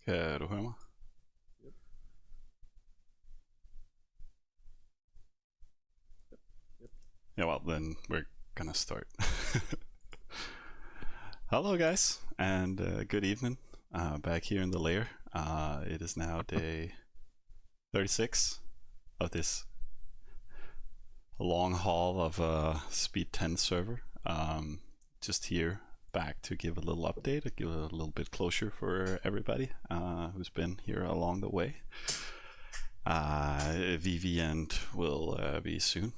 Kan du høre mig? Yeah, well, then we're gonna start. Hello, guys, and good evening. Back here in the lair. It is now day 36 of this long haul of Speed 10 server. Just here back to give a little update, give a little bit closure for everybody who's been here along the way. VV end will be soon.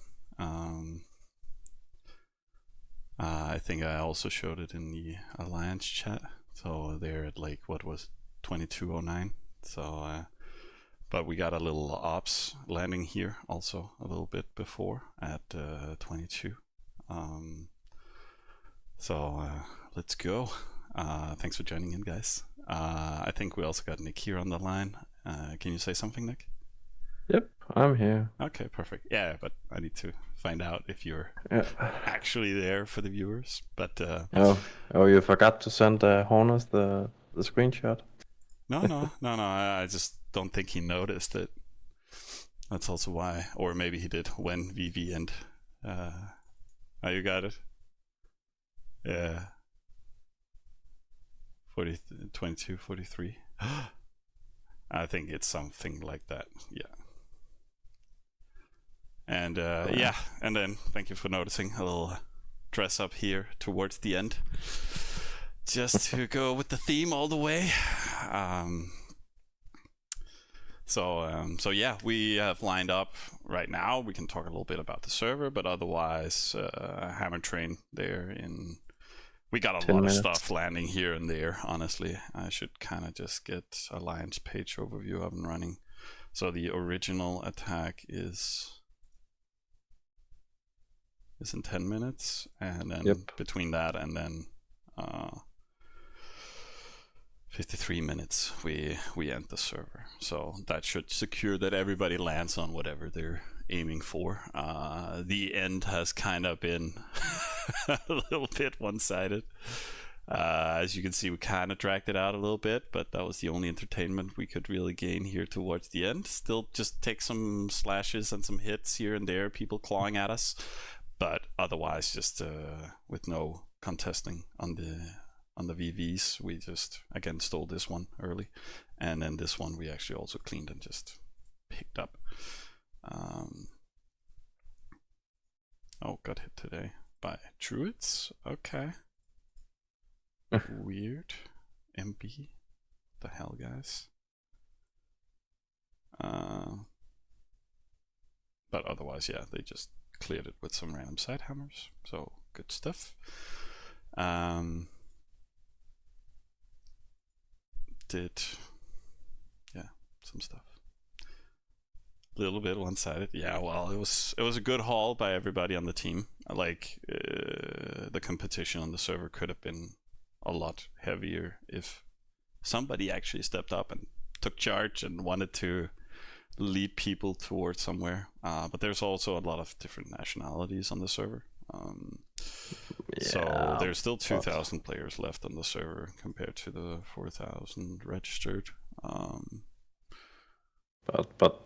I think I also showed it in the Alliance chat. So they're at like, what was it, 2209. So, but we got a little ops landing here also a little bit before at 22. Let's go. Thanks for joining in, guys. I think we also got Nick here on the line. Can you say something, Nick? Yep, I'm here. Okay, perfect. Yeah, but I need to find out if you're actually there for the viewers. But oh, you forgot to send Hornus the screenshot. No. I just don't think he noticed it. That's also why, or maybe he did when VV end. Oh, you got it. Yeah. 22, 43. I think it's something like that. Yeah. And yeah, and then thank you for noticing a little dress up here towards the end, just to go with the theme all the way. So yeah, we have lined up right now. We can talk a little bit about the server, but otherwise, Hammer Train there in. We got a lot of stuff landing here and there. Honestly, I should kind of just get Alliance page overview up and running. So the original attack is in 10 minutes, and then between that and then 53 minutes we end the server. So that should secure that everybody lands on whatever they're aiming for. The end has kind of been a little bit one-sided. As you can see, we kind of dragged it out a little bit, but that was the only entertainment we could really gain here towards the end. Still just take some slashes and some hits here and there, people clawing at us, but otherwise just with no contesting on the VVs. We just again stole this one early, and then this one we actually also cleaned and just picked up. Oh, got hit today by druids. Okay. Weird. MB. The hell, guys. But otherwise, yeah, they just cleared it with some random side hammers. So good stuff. Did some stuff. A little bit one-sided. Yeah, well, it was a good haul by everybody on the team. Like the competition on the server could have been a lot heavier if somebody actually stepped up and took charge and wanted to lead people towards somewhere. But there's also a lot of different nationalities on the server. So there's still 2,000 players left on the server compared to the 4,000 registered. But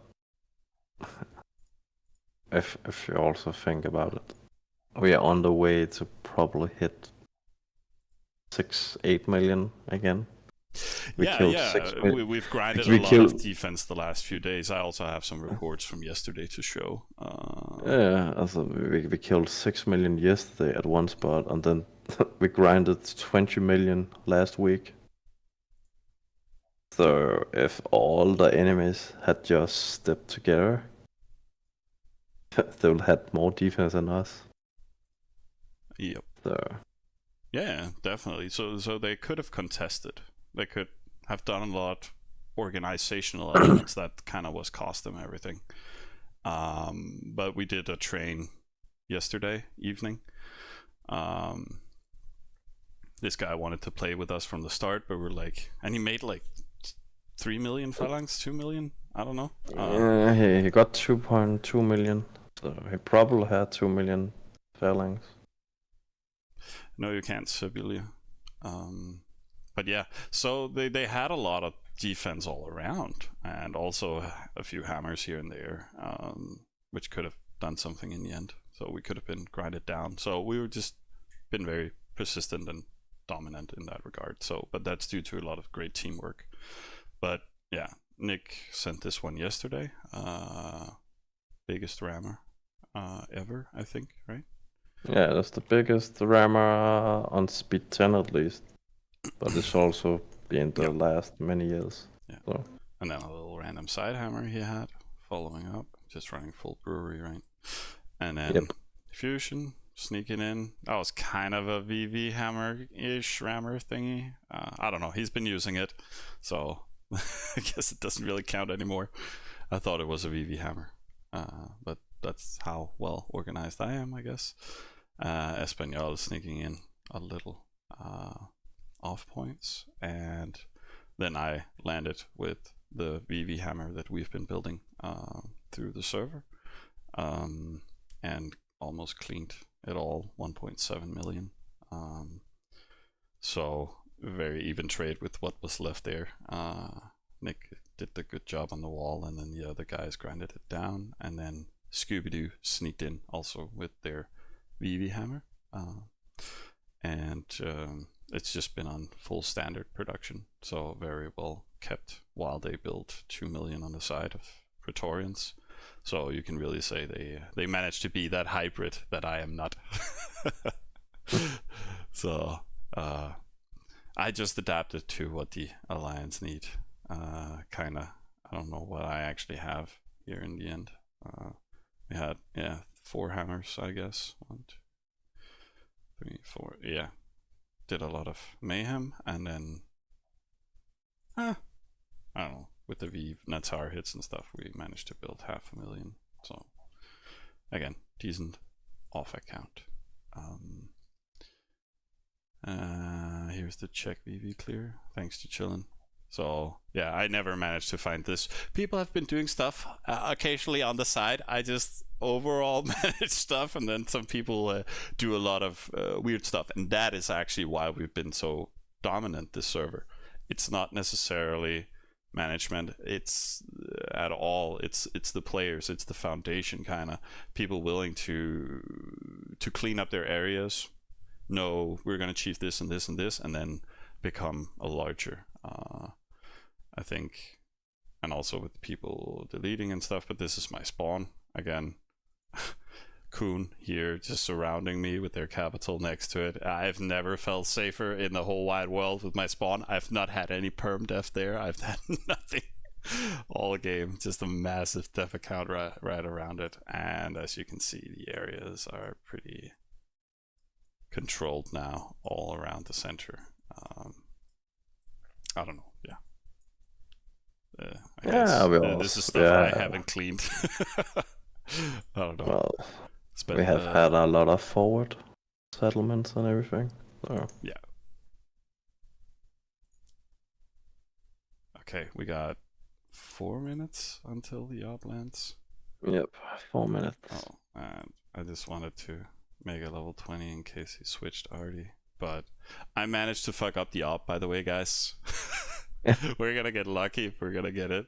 if you also think about it, we are on the way to probably hit 6-8 million again. We've grinded a lot of defense the last few days. I also have some reports from yesterday to show. We killed 6 million yesterday at one spot, and then we grinded 20 million last week. So if all the enemies had just stepped together, they would have had more defense than us. Yep. So. Yeah, definitely. So they could have contested. They could have done a lot organizational elements that kind of was cost them everything. But we did a train yesterday evening. This guy wanted to play with us from the start, but we're like, and he made like 3 million phalanx, 2 million, I don't know. He got 2.2 million, so he probably had 2 million phalanx. No, you can't, Sibylia. But yeah, so they had a lot of defense all around, and also a few hammers here and there, which could have done something in the end. So we could have been grinded down. So we were just been very persistent and dominant in that regard. So, but that's due to a lot of great teamwork. But yeah, Nick sent this one yesterday. Biggest rammer ever, I think, right? Yeah, that's the biggest rammer on speed 10 at least. But it's also been the last many years. Yeah. So. And then a little random side hammer he had following up, just running full brewery, right? And then fusion, sneaking in. That was kind of a VV hammer-ish rammer thingy. I don't know. He's been using it, so I guess it doesn't really count anymore. I thought it was a VV hammer, but that's how well organized I am, I guess. Espanol sneaking in a little off points, and then I landed with the VV hammer that we've been building through the server, and almost cleaned it all, 1.7 million. So very even trade with what was left there. Nick did the good job on the wall, and then the other guys grinded it down, and then Scooby-Doo sneaked in also with their VV hammer, and it's just been on full standard production, so very well kept, while they built 2 million on the side of Praetorians. So you can really say they managed to be that hybrid that I am not. So I just adapted to what the Alliance need. Kinda, I don't know what I actually have here in the end. We had 4 hammers, I guess. 1, 2, 3, 4. Yeah, did a lot of mayhem, and then I don't know, with the V Natsar hits and stuff, we managed to build 500,000. So again, decent off account. Here's the check VV clear, thanks to chillin'. So yeah, I never managed to find this. People have been doing stuff occasionally on the side. I just overall manage stuff, and then some people do a lot of weird stuff, and that is actually why we've been so dominant this server. It's not necessarily management, it's at all, it's the players, it's the foundation, kind of people willing to clean up their areas. No, we're going to achieve this and this and this, and then become a larger, I think. And also with people deleting and stuff. But this is my spawn again. Kuhn here just surrounding me with their capital next to it. I've never felt safer in the whole wide world with my spawn. I've not had any perm death there. I've had nothing all game, just a massive death account right around it. And as you can see, the areas are pretty controlled now all around the center. I don't know. I guess this is stuff I haven't cleaned. I don't know. Well, we have had a lot of forward settlements and everything. So. Yeah. Okay, we got 4 minutes until the op lands. Yep, 4 minutes. Oh, and I just wanted to make a level 20 in case he switched already. But I managed to fuck up the op, by the way, guys. We're gonna get lucky if we're gonna get it.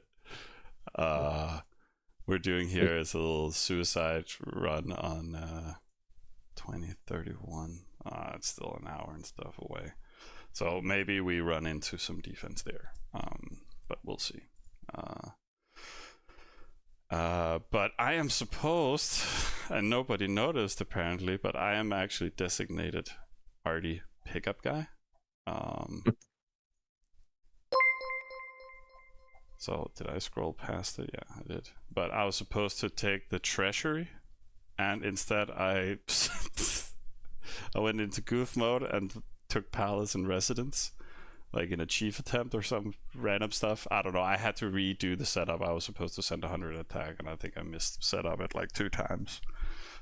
We're doing here is a little suicide run on 2031. It's still an hour and stuff away. So maybe we run into some defense there. But we'll see. But I am supposed, and nobody noticed apparently, but I am actually designated arty pickup guy. So did I scroll past it? Yeah, I did. But I was supposed to take the treasury, and instead I went into goof mode and took palace and residence, like in a chief attempt or some random stuff. I don't know. I had to redo the setup. I was supposed to send 100 attack, and I think I missed setup it like 2 times.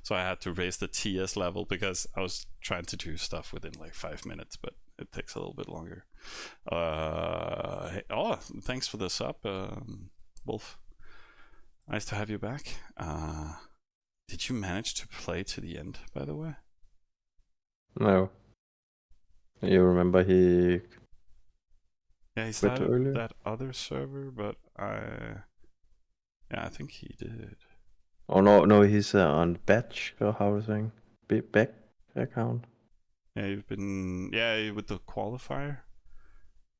So I had to raise the TS level because I was trying to do stuff within like 5 minutes, but it takes a little bit longer. Thanks for the sub, Wolf. Nice to have you back. Did you manage to play to the end, by the way? No. You remember he Yeah, he quit started earlier? that other server, but I think he did. Oh no, he's on batch or how is it? Big back account. Yeah, you've been with the qualifier,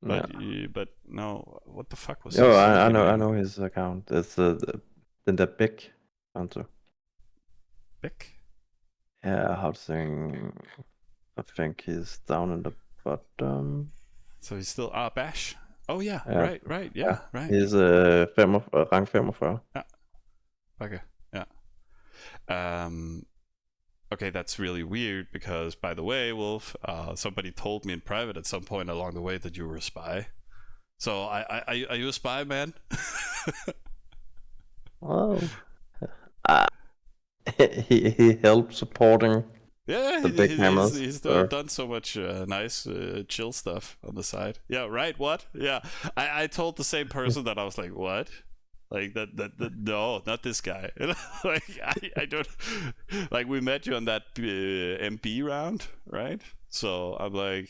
Yeah. but no, what the fuck was Oh, his I username? know his account. It's the big hunter. Bick? Yeah, how to say? I think he's down in the bottom. So he's still Bash. Oh yeah, Yeah, right, yeah. yeah, right. He's rank 45. Yeah, okay, yeah. Um, okay, that's really weird because, by the way, Wolf, somebody told me in private at some point along the way that you were a spy. So are you a spy, man? Oh, uh, he helped supporting Yeah, the big hammers. he's So done so much nice chill stuff on the side. Yeah, right. What? Yeah, I told the same person that I was like, what? Like that no, not this guy. Like I don't like we met you on that MB round, right? So I'm like,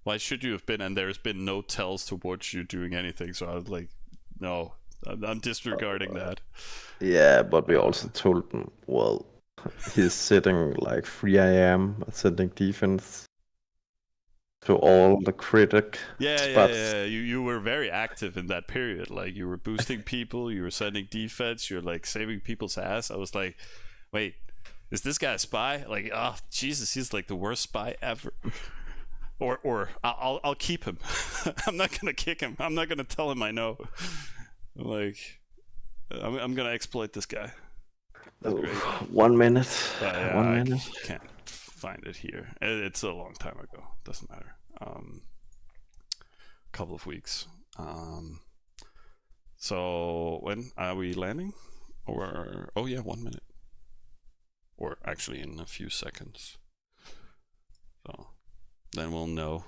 why should you have been? And there's been no tells towards you doing anything. So I was like, no, I'm disregarding that. yeah, but we also Uh, told him, well, he's sitting like 3 a.m. sending defense to all the critic spots. yeah. You were very active in that period. Like you were boosting people, you were sending defense, you're like saving people's ass. I was like, wait, is this guy a spy? Like, oh Jesus, he's like the worst spy ever. Or I'll keep him. I'm not gonna kick him. I'm not gonna tell him I know. Like, I'm gonna exploit this guy. That's Oh, great. 1 minute. But yeah, 1 minute. can't find it here. It's a long time ago. Doesn't matter. Couple of weeks. So when are we landing? Or oh yeah, 1 minute. Or actually in a few seconds. So then we'll know.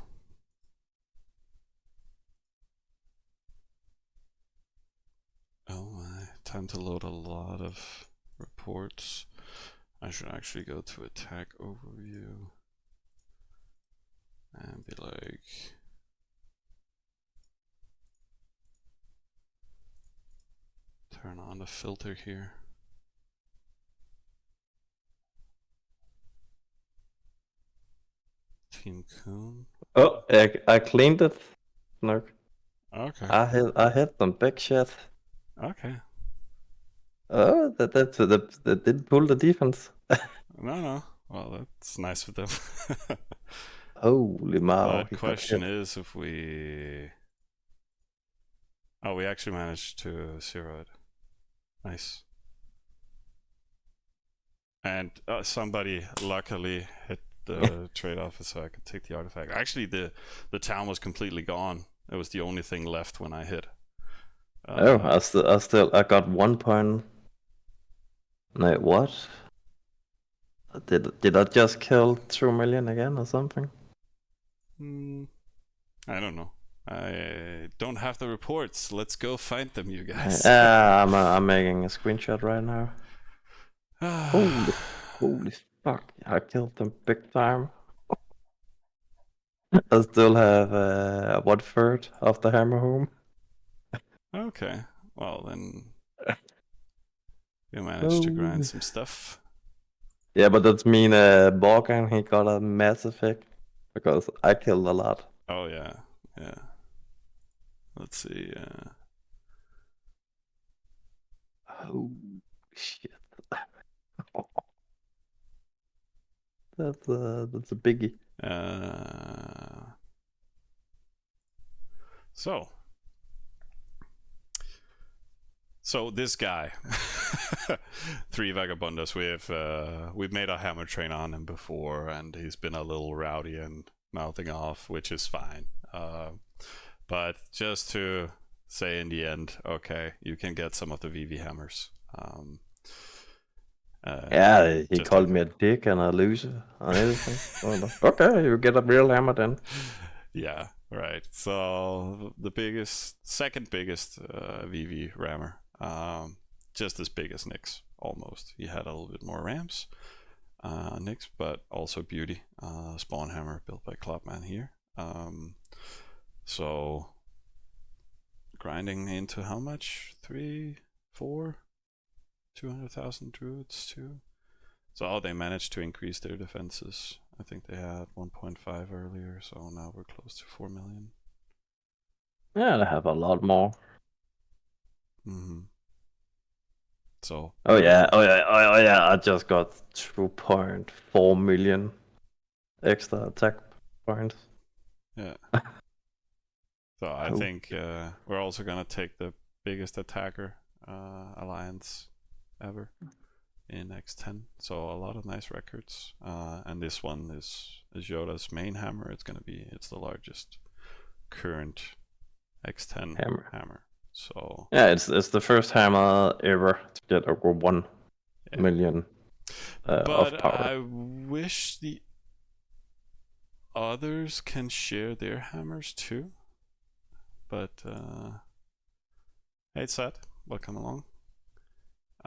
Oh my, time to load a lot of reports. I should actually go to attack overview and be like, turn on the filter here. Team Coon. Oh, I cleaned it. No, Okay. I hit some big shit. Okay. Oh, that didn't pull the defense. No. Well, that's nice of them. Holy Mao, But he got question hit. is if we. Oh, we actually managed to zero it. Nice. And somebody luckily hit the trade office so I could take the artifact. Actually, the town was completely gone. It was the only thing left when I hit. Oh, I got 1 point. No, what? Did I just kill 2 million again or something? I don't know. I don't have the reports. Let's go find them, you guys. I'm making a screenshot right now. Holy fuck! I killed them big time. I still have 1/3 of the hammer home. Okay. Well, then you managed to grind Oh. some stuff. Yeah, but that's mean Morgan he got a massive hit because I killed a lot. Oh, yeah. Yeah. Let's see. Oh shit! That's a biggie. So this guy, 3 Vagabundos, we've made a hammer train on him before, and he's been a little rowdy and mouthing off, which is fine. But just to say in the end, okay, you can get some of the VV hammers. Yeah, he just called me a dick and a loser and everything. Okay, you get a real hammer then. Yeah, right. So the second biggest VV rammer, just as big as Nyx, almost. He had a little bit more rams, Nyx, but also beauty. Spawn hammer built by Clubman here. So grinding into how much? 3, 4, 200,000 druids too. So they managed to increase their defenses. I think they had 1.5 earlier, so now we're close to 4 million. Yeah, they have a lot more. Mm-hmm. So. Oh yeah, oh yeah! I just got 2.4 million extra attack points. Yeah. So I think we're also gonna take the biggest attacker alliance ever in x10. So a lot of nice records. And this one is Yoda's main hammer. It's the largest current x10 hammer. So yeah, it's the first hammer ever to get over 1 million of but power. I wish the others can share their hammers too. But hey, Seth, welcome along.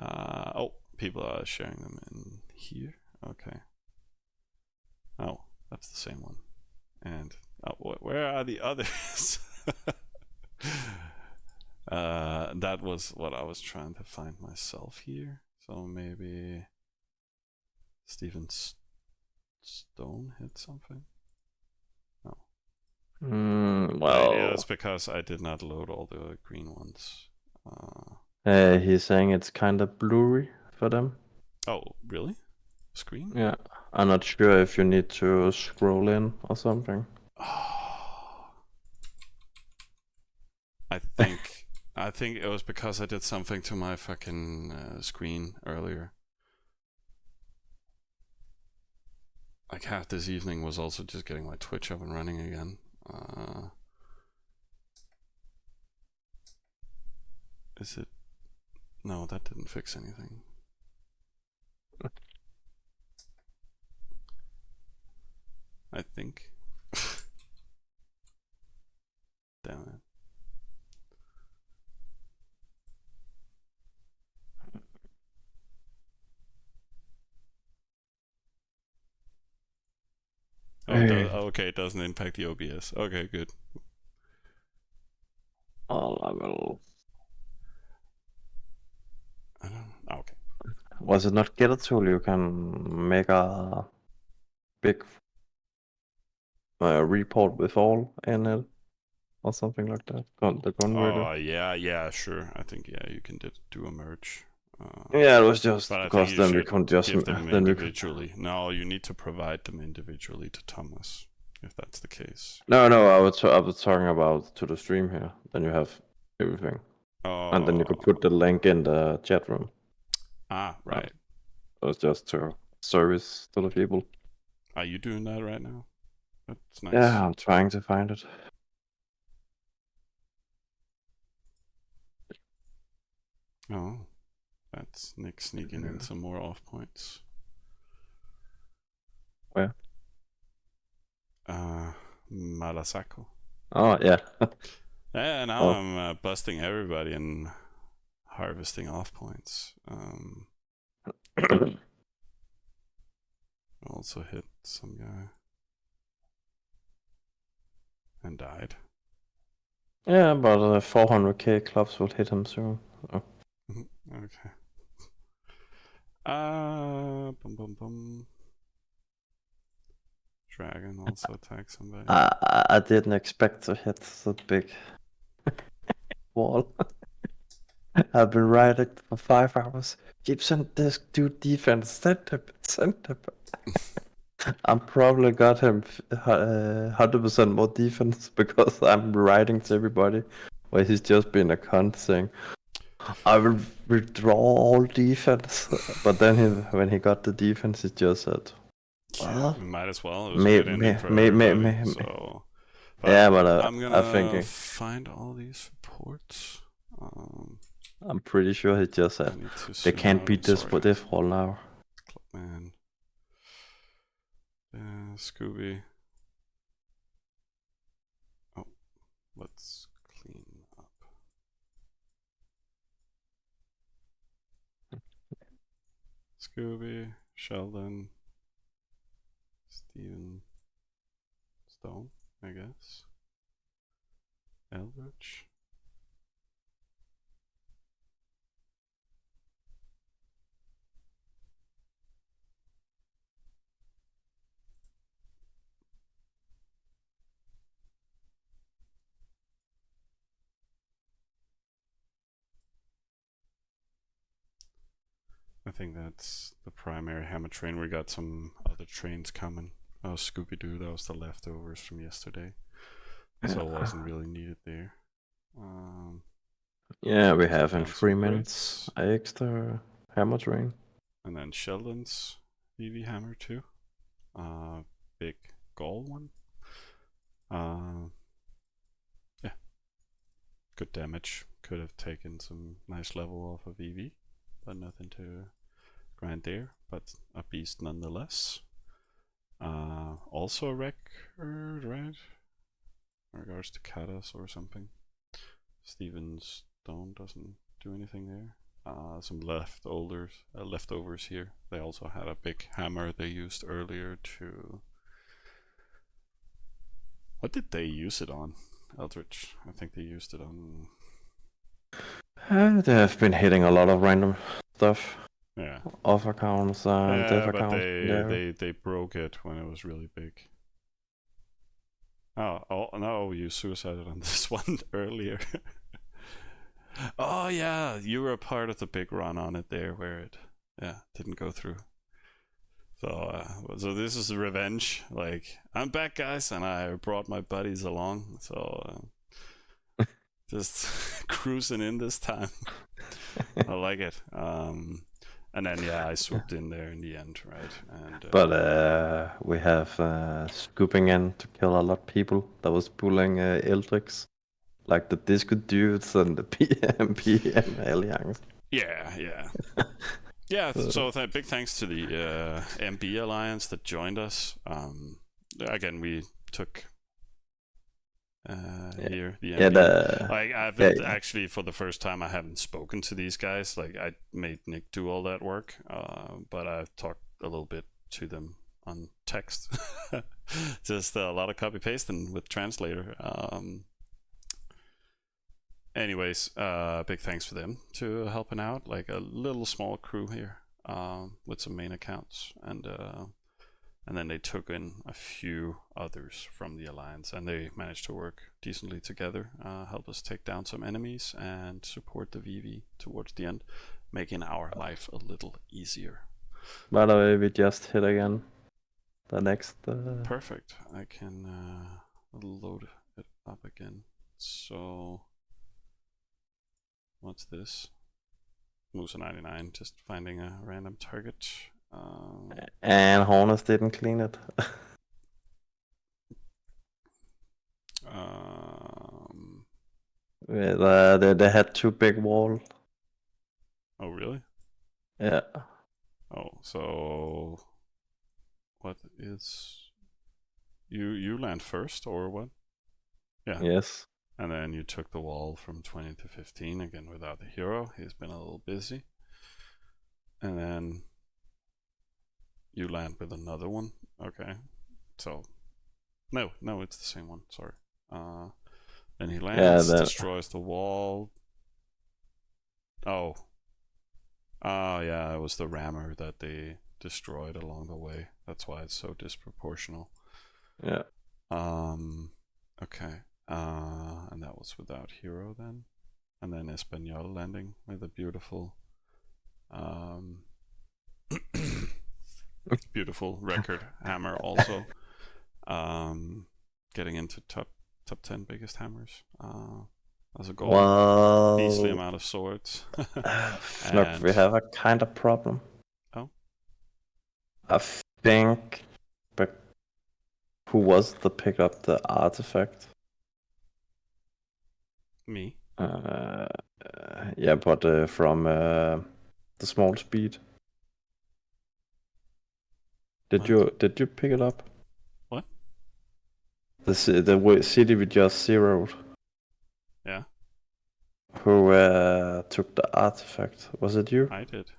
Oh, people are sharing them in here. Okay. Oh, that's the same one. And where are the others? That was what I was trying to find myself here. So maybe Steven Stone hit something. No. Well, Yeah, it's because I did not load all the green ones. he's saying it's kind of blurry for them. Oh, really? Screen? Yeah, I'm not sure if you need to scroll in or something. I think it was because I did something to my fucking screen earlier. Like half this evening was also just getting my Twitch up and running again. Is it? No, that didn't fix anything. I think. Damn it. Oh, okay, it doesn't impact the OBS. Okay, good. Oh, I will. I don't. Okay. Was it not Get tool? You can make a big report with all in it or something like that. The converter. Oh yeah, sure. I think you can do a merge. Yeah, it was just But I think because you then we should could just give them then we could. individually. No, you need to provide them individually to Thomas, if that's the case. No, I was talking about to the stream here. Then you have everything, and then you could put the link in the chat room. Right. It was just to service to the people. Are you doing that right now? That's nice. Yeah, I'm trying to find it. Oh, that's Nick sneaking in some more off points. Where? Marasako. Oh yeah. Yeah, now I'm busting everybody and harvesting off points. Also hit some guy and died. Yeah, but 400k clubs will hit him soon. So. Okay. Bum bum bum. Dragon also attack somebody. I didn't expect to hit the big wall. I've been riding for 5 hours. Keep sending this dude defense. Send him. I'm probably got him 100% more defense because I'm riding to everybody, where he's just been a cunt saying, I will withdraw all defense. But then when he got the defense, he just said, well, we might as well. It was a good ending for everybody. So, but yeah, but I'm gonna I'm thinking, find all these reports. I'm pretty sure he just said they can't beat this for this wall now. Man, Scooby. Oh, let's clean up. Scooby, Sheldon, Steven Stone. I guess. Eldritch. I think that's the primary hammer train. We got some other trains coming. Oh, Scooby Doo, that was the leftovers from yesterday. So it wasn't really needed there. Yeah, we have in down 3 some minutes Brits. extra hammer train. And then Sheldon's VV hammer too. Big Gaul one. Yeah, good damage. Could have taken some nice level off of VV, but nothing to grind there. But a beast nonetheless. Also a record, right? In regards to katas or something. Steven's Stone doesn't do anything there. Some leftovers here. They also had a big hammer they used earlier to. What did they use it on? Eldritch. I think they used it on. They have been hitting a lot of random stuff. Yeah. Off accounts and dev But accounts. they broke it when it was really big. Oh no! You suicided on this one earlier. Oh yeah, you were a part of the big run on it there, where it didn't go through. So this is revenge. Like, I'm back, guys, and I brought my buddies along. So just cruising in this time. I like it. And then I swooped in there in the end, right? And but we have scooping in to kill a lot of people that was pulling Eldrix, like the Disco Dudes and the PM Alliance. yeah. Yeah, so big thanks to the MB Alliance that joined us. Again, we took here the MB. Like, I've actually, for the first time, I haven't spoken to these guys. Like, I made Nick do all that work, but I've talked a little bit to them on text. Just a lot of copy pasting with translator. Anyways, big thanks for them to helping out. Like a little small crew here with some main accounts, and then they took in a few others from the alliance, and they managed to work decently together, help us take down some enemies, and support the VV towards the end, making our life a little easier. By the way, we just hit again. The next. Perfect. I can load it up again. So. What's this? Musa 99, just finding a random target. And Hornets didn't clean it. They had two big walls. Oh, really? Yeah. Oh, so what is you land first or what? Yeah. Yes. And then you took the wall from 20 to 15 again without the hero. He's been a little busy. And then you land with another one. Okay. So no, it's the same one. Sorry. Then he lands, destroys the wall. Oh. Yeah, it was the rammer that they destroyed along the way. That's why it's so disproportional. Yeah. Okay. And that was without hero then. And then Espanol landing with a beautiful beautiful record hammer also. Getting into top 10 biggest hammers. As a goal. Well, Beastly amount of swords. Look, we have a kind of problem. Oh? I think, but who was the pick up the artifact? Me. Yeah, but from the small speed. Did you pick it up? What? The city we just zeroed. Yeah. Who took the artifact? Was it you? I did.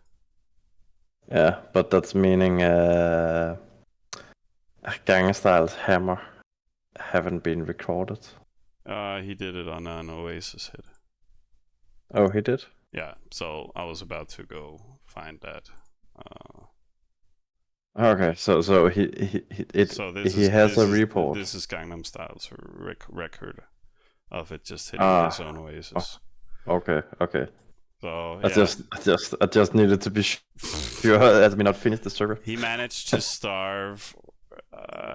Yeah, but that's meaning Gangstyle's hammer. haven't been recorded. He did it on an Oasis hit. Oh, he did? Yeah, so I was about to go find that. Okay, so So he has a report. this is Gangnam Style's record of it just hitting his Ah, own oh, Oasis. okay. So I yeah, just needed to be sure as we not finished the server. he managed to starve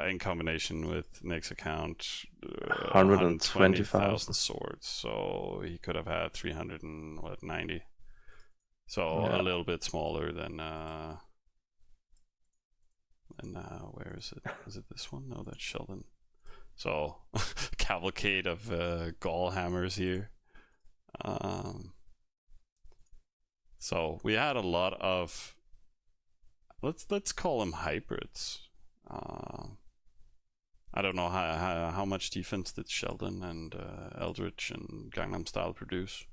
in combination with Nick's account 120,000 120,000. swords. So he could have had 390. So a Yeah. little bit smaller than where is it? Is it this one? No, that's Sheldon. So cavalcade of gall hammers here. So we had a lot of let's call them hybrids. I don't know how much defense did Sheldon and Eldritch and Gangnam Style produce,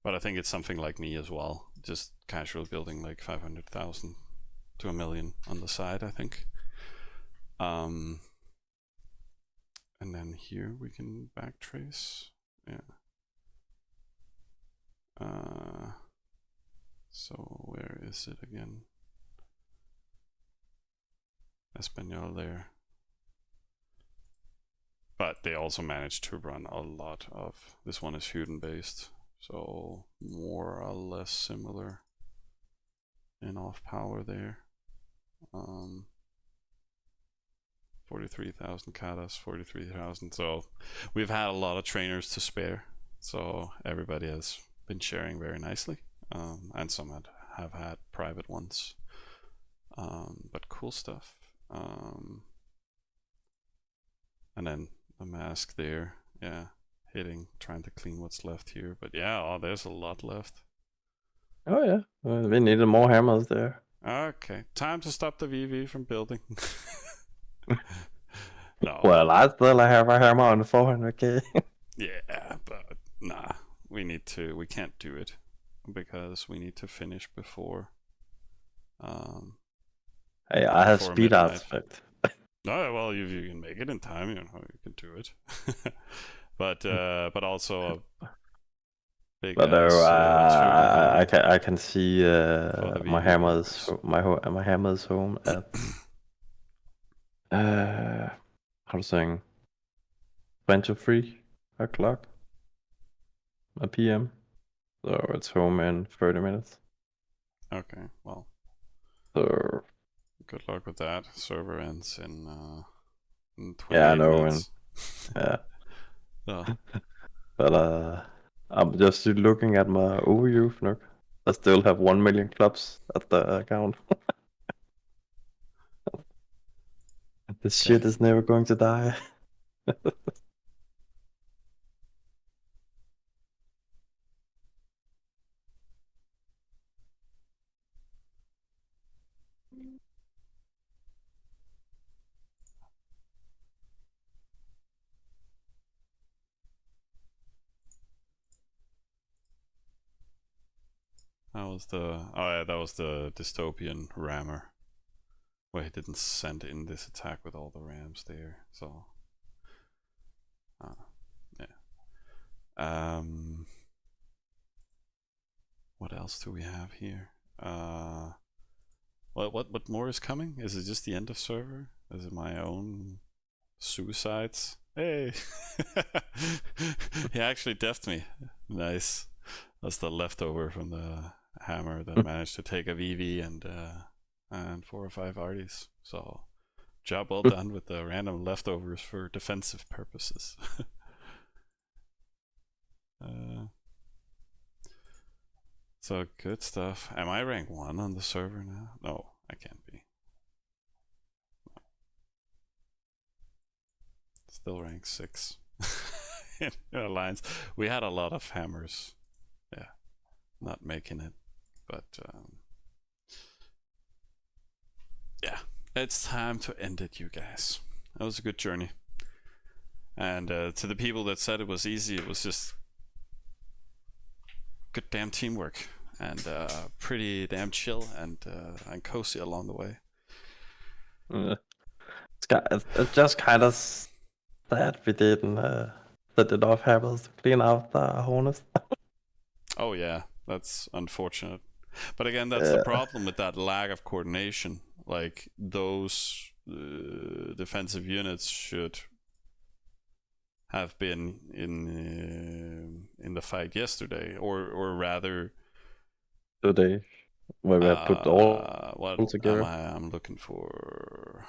but I think it's something like me as well. Just casual building like 500,000 to a million on the side, I think. And then here we can backtrace. Yeah. So where is it again? Espanol there. But they also managed to run a lot of, this one is Huden based, so more or less similar in off power there. 43,000 katas, 43,000. So we've had a lot of trainers to spare. So everybody has been sharing very nicely, and some have had private ones. But cool stuff. And then the mask there, yeah, hitting, trying to clean what's left here. But yeah, oh, there's a lot left. Oh yeah, we needed more hammers there. Okay, time to stop the VV from building. No. Well, I still have a hammer on 400k. Yeah, but nah, we can't do it because we need to finish before. Hey, I have Before speed midnight. artifact. No, well, you can make it in time, you know, you can do it. but also a big But ass I can see for the my VV hammer is warriors. my hammer is home at how to saying 23 o'clock p.m. So it's home in 30 minutes. Okay, well, So good luck with that. Server ends in yeah, I 28 know, and minutes. yeah. So, But I'm just looking at my overview, Nook. I still have 1 million clubs at the account. This shit okay. is never going to die. That was the dystopian rammer where he didn't send in this attack with all the rams there. So yeah. What else do we have here? What more is coming? Is it just the end of server? Is it my own suicides? Hey, he actually deathed me. Nice. That's the leftover from the hammer that managed to take a VV and 4 or 5 arties. So job well done with the random leftovers for defensive purposes. So good stuff. Am I rank 1 on the server now? No, I can't be. Still rank 6 in Alliance. We had a lot of hammers. Yeah, not making it. But yeah, it's time to end it, you guys. That was a good journey. And to the people that said it was easy, it was just good damn teamwork and pretty damn chill and cozy along the way. It's just kind of that we didn't set enough hammers to clean out the Hornets. Oh yeah, that's unfortunate. But again, that's the problem with that lack of coordination. Like those defensive units should have been in the fight yesterday, or rather Today, where we have put all what am together. I'm looking for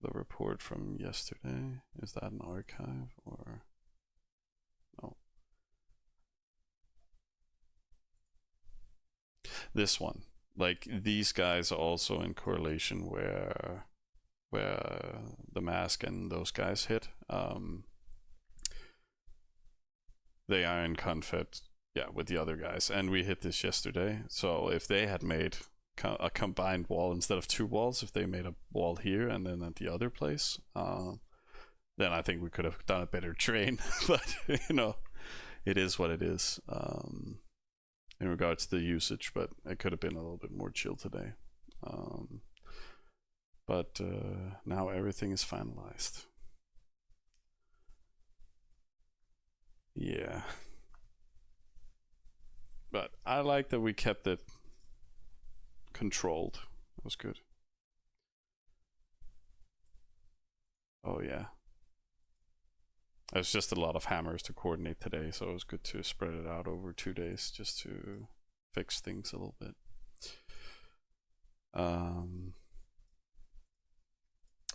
the report from yesterday. Is that an archive or no? This one. Like these guys are also in correlation where the mask and those guys hit. They are in conflict, yeah, with the other guys, and we hit this yesterday. So if they had made a combined wall instead of two walls, if they made a wall here and then at the other place, then I think we could have done a better train. But it is what it is in regards to the usage. But it could have been a little bit more chill today. But now everything is finalized. Yeah. But I like that we kept it controlled. That was good. Oh yeah. There's just a lot of hammers to coordinate today, so it was good to spread it out over 2 days just to fix things a little bit.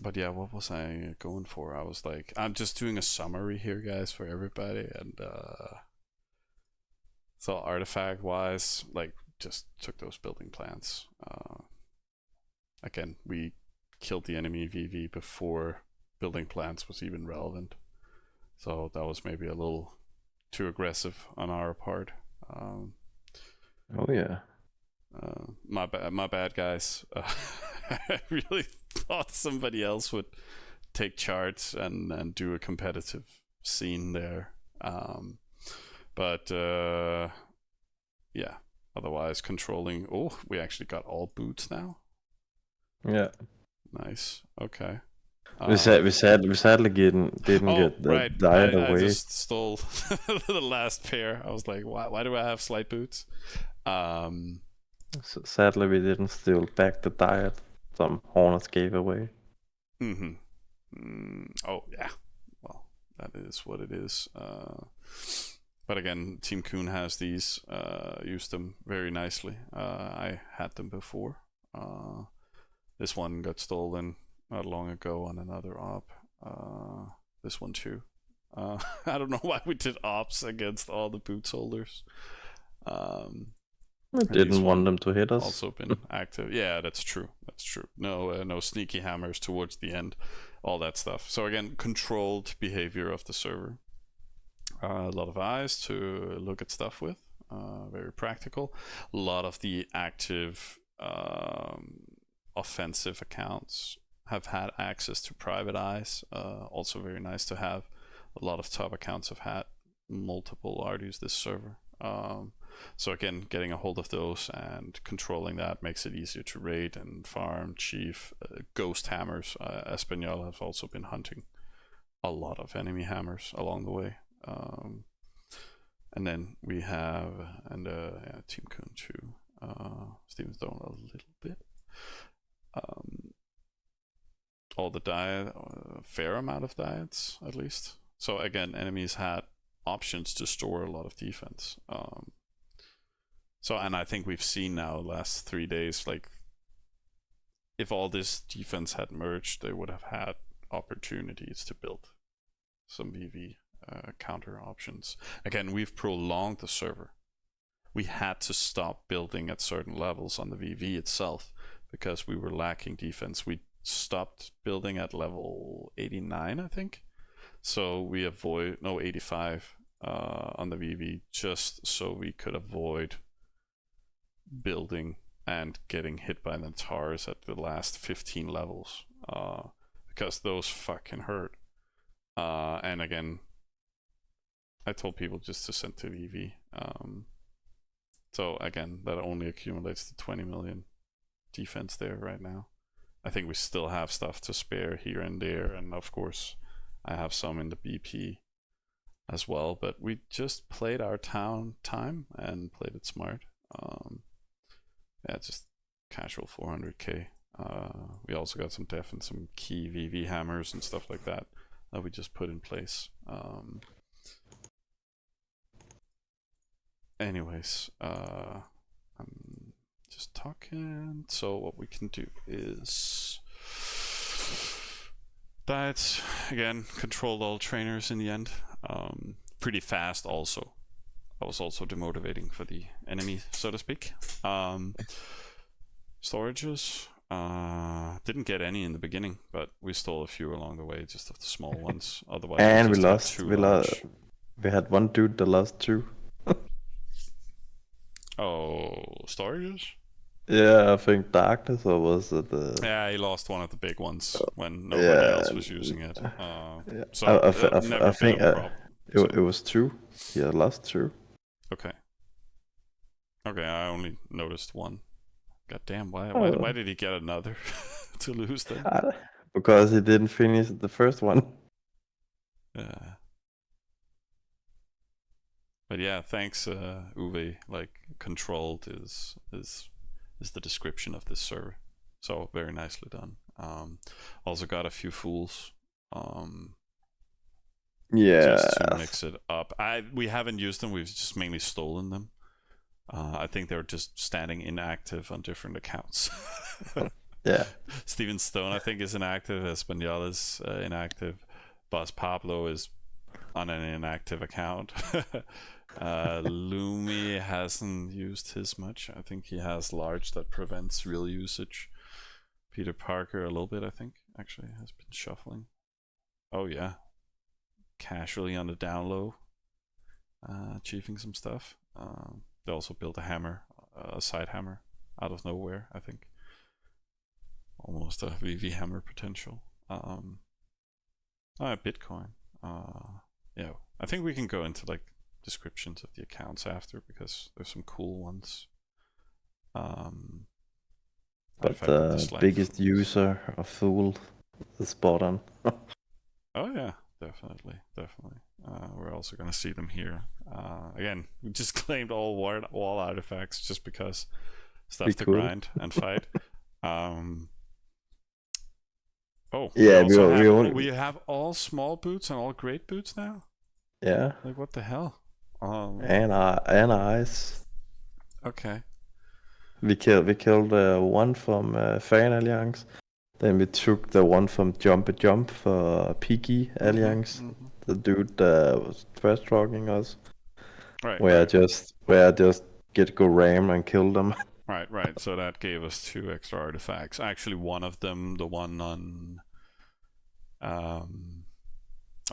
But yeah, what was I going for? I was like, I'm just doing a summary here, guys, for everybody, and so artifact wise, like just took those building plans. Again, we killed the enemy VV before building plans was even relevant, so that was maybe a little too aggressive on our part. Oh yeah. My bad, guys. I really thought somebody else would take charge and do a competitive scene there. But yeah, otherwise controlling. Oh, we actually got all boots now. Yeah. Nice. Okay. We sadly didn't get the right. diet I away. just stole the last pair. I was like, why do I have slight boots? So sadly, we didn't steal back the diet some Hornets gave away. Oh yeah. Well, that is what it is. But again, Team Kuhn has these. Used them very nicely. I had them before. This one got stolen not long ago on another op. This one too. I don't know why we did ops against all the boots holders. We didn't want them to hit us. Also been active. Yeah, that's true. That's true. No sneaky hammers towards the end. All that stuff. So again, controlled behavior of the server. A lot of eyes to look at stuff with. Very practical. A lot of the active offensive accounts have had access to private eyes. Also very nice to have. A lot of top accounts have had multiple RDs this server. So again, getting a hold of those and controlling that makes it easier to raid and farm, chief, ghost hammers. Espanol has also been hunting a lot of enemy hammers along the way. And then we have, and Team Kuhn too. Steven's done a little bit. All the diet, a fair amount of diets at least. So again, enemies had options to store a lot of defense. So, and I think we've seen now last 3 days, like if all this defense had merged, they would have had opportunities to build some VV counter options. Again, we've prolonged the server. We had to stop building at certain levels on the VV itself because we were lacking defense. We stopped building at level 89, I think. So we 85 on the VV, just so we could avoid building and getting hit by the tars at the last 15 levels, because those fucking hurt. And again, I told people just to send to VV. So again, that only accumulates to 20 million defense there right now. I think we still have stuff to spare here and there, and of course I have some in the BP as well, but we just played our town time and played it smart. Yeah, just casual 400k. We also got some def and some key VV hammers and stuff like that we just put in place. Anyways, I'm just talking. So what we can do is diets again. Controlled all trainers in the end. Pretty fast also. I was also demotivating for the enemy, so to speak. Storages. Didn't get any in the beginning, but we stole a few along the way, just of the small ones. Otherwise, And we we just had lost. too large. We had one dude that lost 2. Oh, storages? Yeah, I think darkness, or was it? Yeah, he lost one of the big ones when nobody Yeah, else was using it. yeah. So never I been think a problem. it was 2. Yeah, lost 2. Okay. Okay, I only noticed one. God damn, why Oh. did he get another to lose then? Because he didn't finish the first one. Yeah. But yeah, thanks, Uwe. Like controlled is the description of this server. So very nicely done. Also got a few fools. Yeah. Just to mix it up. We haven't used them. We've just mainly stolen them. I think they're just standing inactive on different accounts. Yeah. Steven Stone, I think, is inactive. Espanol is inactive. Boss Pablo is on an inactive account. Lumi hasn't used his much. I think he has large that prevents real usage. Peter Parker a little bit, I think, actually has been shuffling. Oh yeah, casually on the down low, achieving some stuff. They also built a hammer, a side hammer, out of nowhere. I think almost a VV hammer potential. Bitcoin. Yeah, I think we can go into like descriptions of the accounts after because there's some cool ones. But the biggest user of Fool is spot on. Oh yeah, definitely. We're also gonna see them here. Again, we just claimed all wall artifacts just because stuff to grind and fight. Oh yeah, we have all small boots and all great boots now. Yeah. Like what the hell? And eyes. Okay. We killed one from Fan Alliance. Then we took the one from Jump for Piggy Alliance. The dude was trash talking us. Right. Where I just go ram and kill them. Right. So that gave us 2 extra artifacts. Actually, one of them, the one on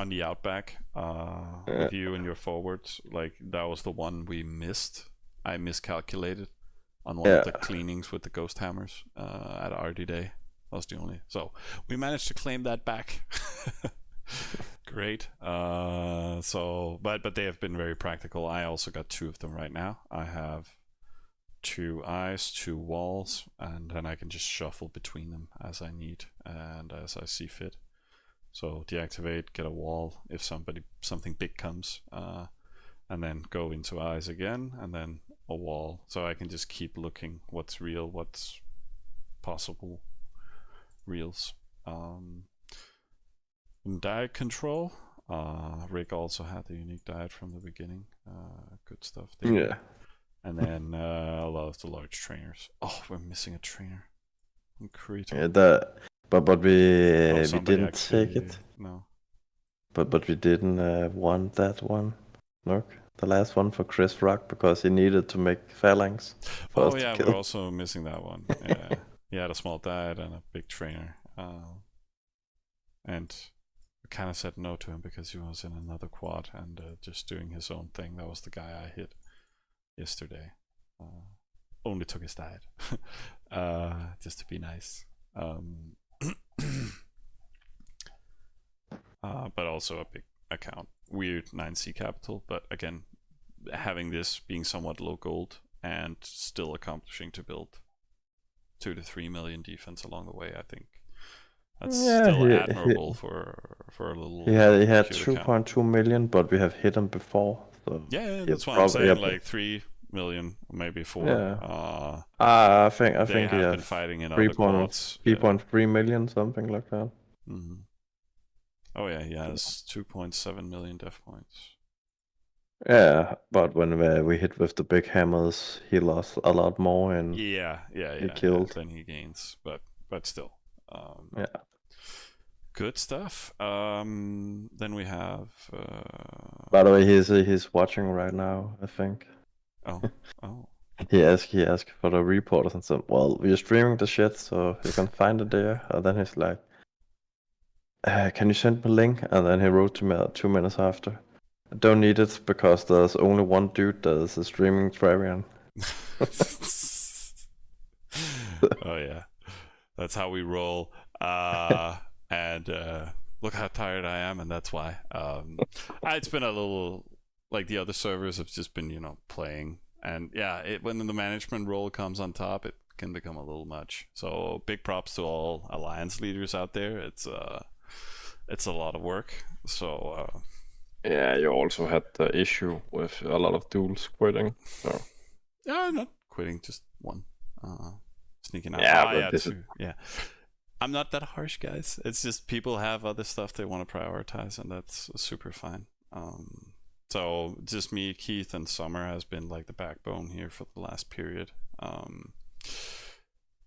the outback, with you and your forwards, like that was the one we missed. I miscalculated on one of the cleanings with the ghost hammers at RD Day. That was the only. So we managed to claim that back. Great. But they have been very practical. I also got 2 of them right now. I have 2 eyes, 2 walls, and then I can just shuffle between them as I need and as I see fit. So deactivate, get a wall if something big comes, and then go into eyes again, and then a wall. So I can just keep looking what's real, what's possible reals. Diet control. Rick also had the unique diet from the beginning. Good stuff there. Yeah. And then a lot of the large trainers. Oh, we're missing a trainer. Yeah, but we didn't take it. No. But we didn't want that one. Look, the last one for Chris Rock because he needed to make phalanx. Oh yeah, we're also missing that one. Yeah, he had a small diet and a big trainer, and we kind of said no to him because he was in another quad and just doing his own thing. That was the guy I hit yesterday. Only took his diet, just to be nice. But also a big account. Weird 9C capital, but again, having this being somewhat low gold and still accomplishing to build 2 to 3 million defense along the way, I think That's Yeah, still he admirable for a little, he had computer camp. 2.2 million, but we have hit him before, so Yeah, he that's what I'm probably saying. yeah, Like 3 million, maybe four. yeah. I They think he have been has fighting in other 3 quads. Yeah. 3.3 million, something like that. Hmm. Oh yeah, he has 2.7 million death points. Yeah, but when we hit with the big hammers, he lost a lot more and he Yeah. killed. Then he gains, but still, um, Yeah. good stuff. Then we have. By the way, he's watching right now, I think. Oh, oh. He asked for the reporters and said, "Well, we're streaming the shit, so you can find it there." And then he's like, "Can you send me a link?" And then he wrote to me 2 minutes after, "I don't need it because there's only one dude that is streaming Travian." Oh yeah, that's how we roll. And look how tired I am, and that's why. It's been a little like the other servers have just been playing, and yeah, when the management role comes on top, it can become a little much. So big props to all alliance leaders out there. It's a lot of work. So Yeah, you also had the issue with a lot of duels quitting. So yeah, not quitting, just one. Sneaking out. yeah, Oh but yeah, this is two. Yeah. I'm not that harsh, guys. It's just people have other stuff they want to prioritize, and that's super fine. So just me, Keith, and Summer has been like the backbone here for the last period,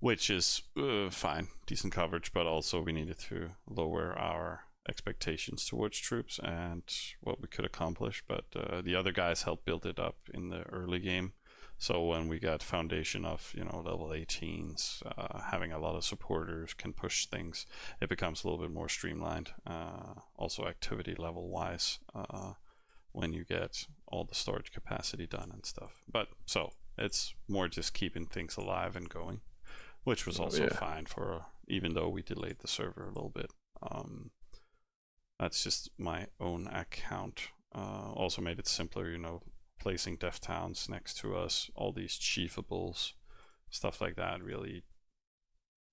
which is fine, decent coverage, but also we needed to lower our expectations towards troops and what we could accomplish. But the other guys helped build it up in the early game. So when we got foundation of level 18s, having a lot of supporters can push things. It becomes a little bit more streamlined. Also activity level wise, when you get all the storage capacity done and stuff. But so it's more just keeping things alive and going, which was also fine for even though we delayed the server a little bit. That's just my own account. Also made it simpler, placing dev towns next to us, all these chiefables, stuff like that really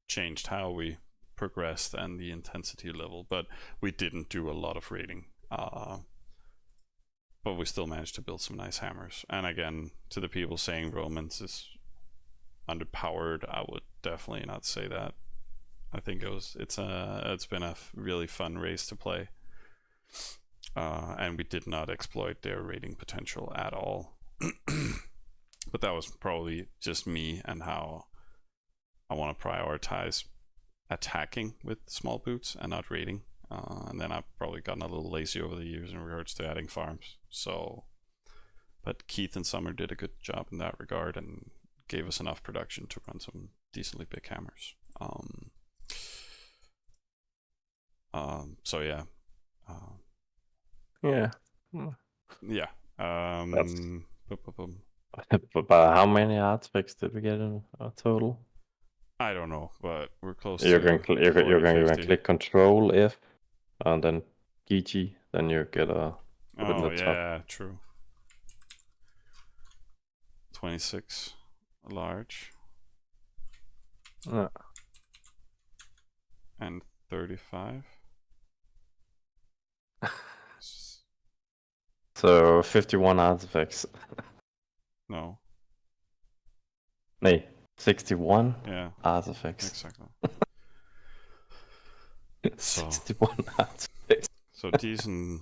changed how we progressed and the intensity level. But we didn't do a lot of raiding. But we still managed to build some nice hammers. And again, to the people saying Romans is underpowered, I would definitely not say that. I think it's been a really fun race to play. And we did not exploit their rating potential at all. But that was probably just me and how I want to prioritize attacking with small boots and not raiding. And then I've probably gotten a little lazy over the years in regards to adding farms. So, but Keith and Summer did a good job in that regard and gave us enough production to run some decently big hammers. So yeah. yeah. Yeah. That's Boom. but how many artifacts did we get in total? I don't know, but we're close You to can 40, you can 50. click Control F and then GG, then you get a put in Oh the top. yeah, true. 26 large Yeah. and 35. So 51 artifacts. No. Nee, 61 Yeah, artifacts. exactly. 61 artifacts. So decent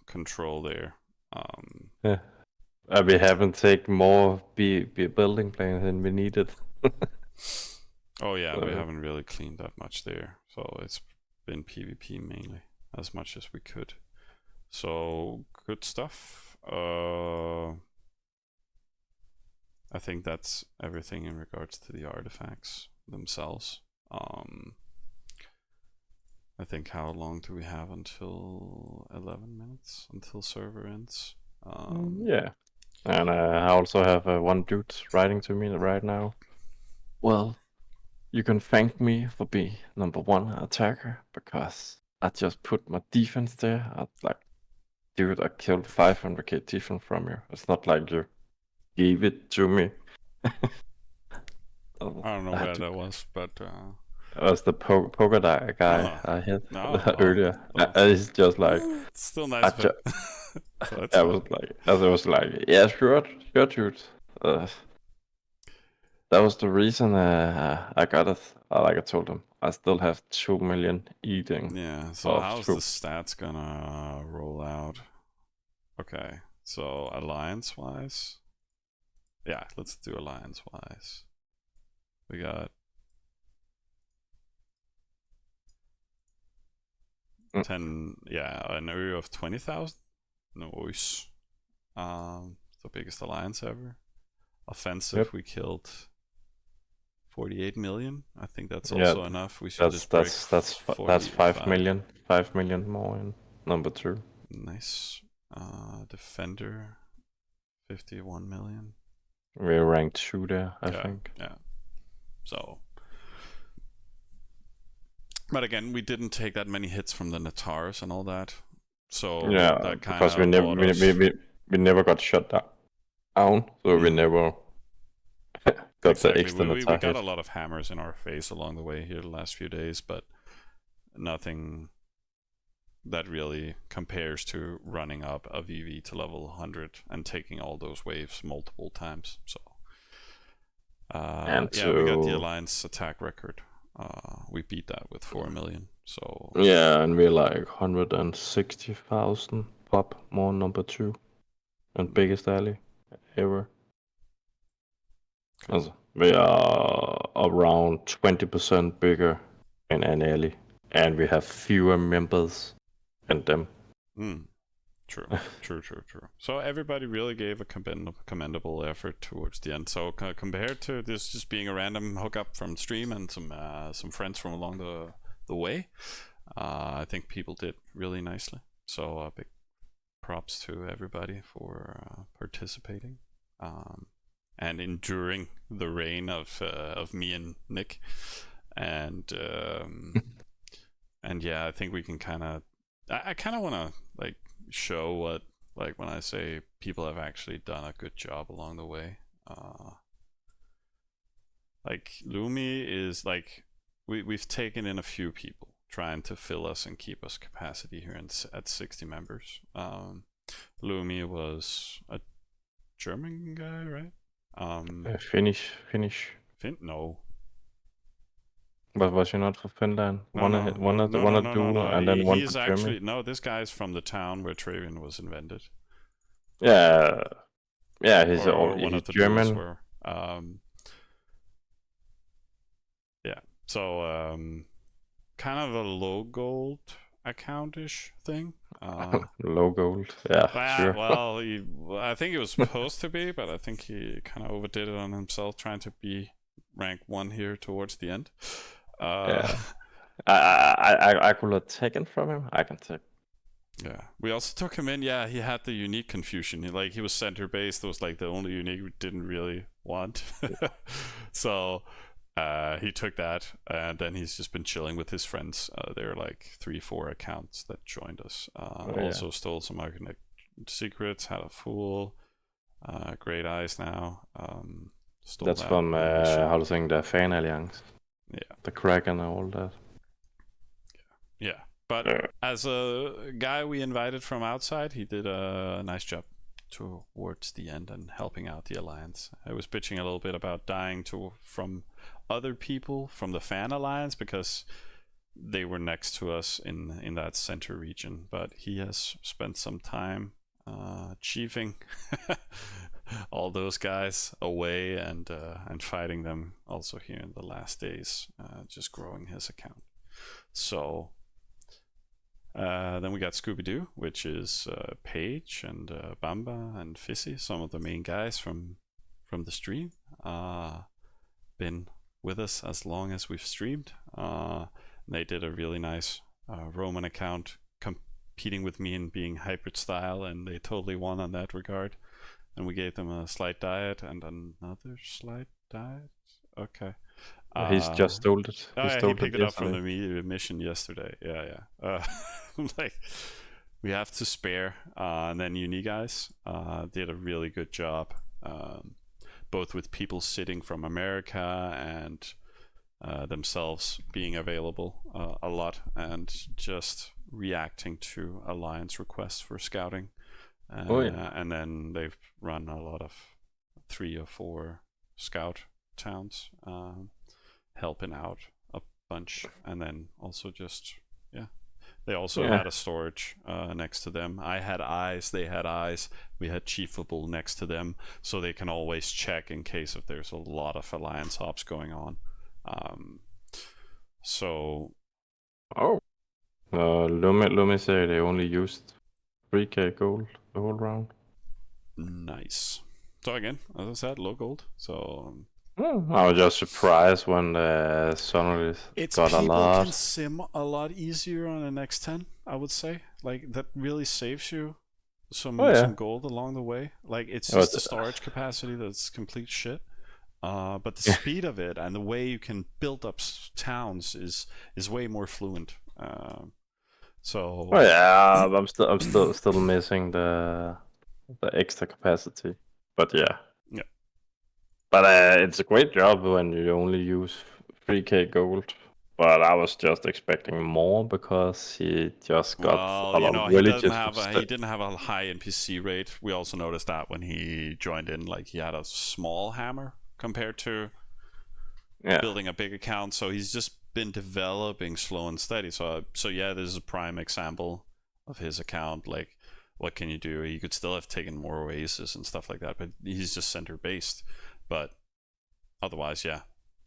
control there. Yeah. We haven't taken more building plans than we needed. Oh yeah, we haven't really cleaned that much there. So it's been PvP mainly, as much as we could. So good stuff. I think that's everything in regards to the artifacts themselves. I think how long do we have until 11 minutes until server ends? Yeah. And I also have one dude writing to me right now. Well, you can thank me for being #1 attacker because I just put my defense there. I was like, dude, I killed 500k defense from you. It's not like you gave it to me. I don't know where that was, but was the poker guy Oh, I hit no, well, earlier. well, It's just like it's still nice I, of him. ju- So it's I fine. was like, as I was like, yeah, sure, dude. That was the reason I got it. Like I told him, I still have 2 million eating Yeah, so of how's the troops. stats gonna roll out? Okay, so alliance-wise? Yeah, let's do alliance-wise. We got 10, yeah, an area of 20,000? Nice. The biggest alliance ever. Offensive, Yep. we killed 48 million. I think that's Yeah, also enough. We should just break that's 5 45. million, 5 million more in number 2. Nice. Defender, 51 million. We're ranked 2 there, I Yeah, think. yeah. So, but again, we didn't take that many hits from the Natars and all that. So Yeah, that kind because we of never bought us. we never got shut down, so we never got the Exactly. extra We got hit. a lot of hammers in our face along the way here the last few days, but nothing that really compares to running up a VV to level 100 and taking all those waves multiple times. So, And yeah, we got the so Alliance attack record. We beat that with 4 million. So, yeah, and we're like 160,000 pop more number 2 and biggest ally ever. okay. Also, we are around 20% bigger in an ally, and we have fewer members than them. True. So everybody really gave a commendable effort towards the end. So compared to this just being a random hookup from stream and some friends from along the way, I think people did really nicely. So big props to everybody for participating and enduring the reign of me and Nick. And and yeah, I think we can kind of. I kind of want to like show what, like, when I say people have actually done a good job along the way. Like Lumi is like we've taken in a few people trying to fill us and keep us capacity here at 60 members. Lumi was a German guy, right? Finnish. No. But was he not for Finland? No, One no, no, no, no, wanna no, no, do, no. and then one He's for actually Germany. no. This guy's from the town where Travian was invented. Yeah, yeah. Or one He's of the duels German. were. Yeah. So kind of a low gold account-ish thing. Low gold. Yeah, sure. Well, I think it was supposed to be, but I think he kind of overdid it on himself, trying to be rank 1 here towards the end. Yeah. I could have taken from him. I can take. Yeah, we also took him in. Yeah, he had the unique confusion. He was center based. That was like the only unique we didn't really want. So he took that, and then he's just been chilling with his friends. There are like 3-4 accounts that joined us. Also stole some Arcanic secrets. Had a fool. Great eyes now. That's from how to say the Fan Alliance. Yeah, the Kraken and all that. Yeah, but as a guy we invited from outside, he did a nice job towards the end and helping out the alliance. I was bitching a little bit about dying from other people from the Fan Alliance because they were next to us in that center region, but he has spent some time chiefing all those guys away and fighting them also here in the last days, just growing his account. So then we got Scooby-Doo, which is Paige and Bamba and Fizzy, some of the main guys from the stream. Been with us as long as we've streamed. They did a really nice Roman account competing with me and being hybrid style, and they totally won on that regard. And we gave them a slight diet and another slight diet. Okay. He's just stole it. He picked it up from the mission yesterday. Yeah. Like, we have to spare. And then Uni guys did a really good job, both with people sitting from America and themselves being available a lot and just reacting to alliance requests for scouting. And then they've run a lot of 3 or 4 scout towns, helping out a bunch, and then also just they also had a storage next to them. I had eyes, they had eyes. We had Chiefable next to them, so they can always check in case if there's a lot of alliance ops going on. Lumi say they only used 3k gold the whole round. Nice. So again, as I said, low gold. So I was just surprised when suddenly got a people lot. can sim a lot easier on an X10, I would say. Like that really saves you some gold along the way. Like it's just the storage capacity that's complete shit. But the speed of it and the way you can build up towns is way more fluent. I'm still missing the extra capacity. But yeah. Yeah. But it's a great job when you only use 3k gold. But I was just expecting more because he just got a lot of villages. He didn't have a high NPC rate. We also noticed that when he joined in, like he had a small hammer compared to building a big account. So he's just been developing slow and steady. So yeah, this is a prime example of his account. Like, what can you do? He could still have taken more oasis and stuff like that, but he's just center based. But otherwise, yeah,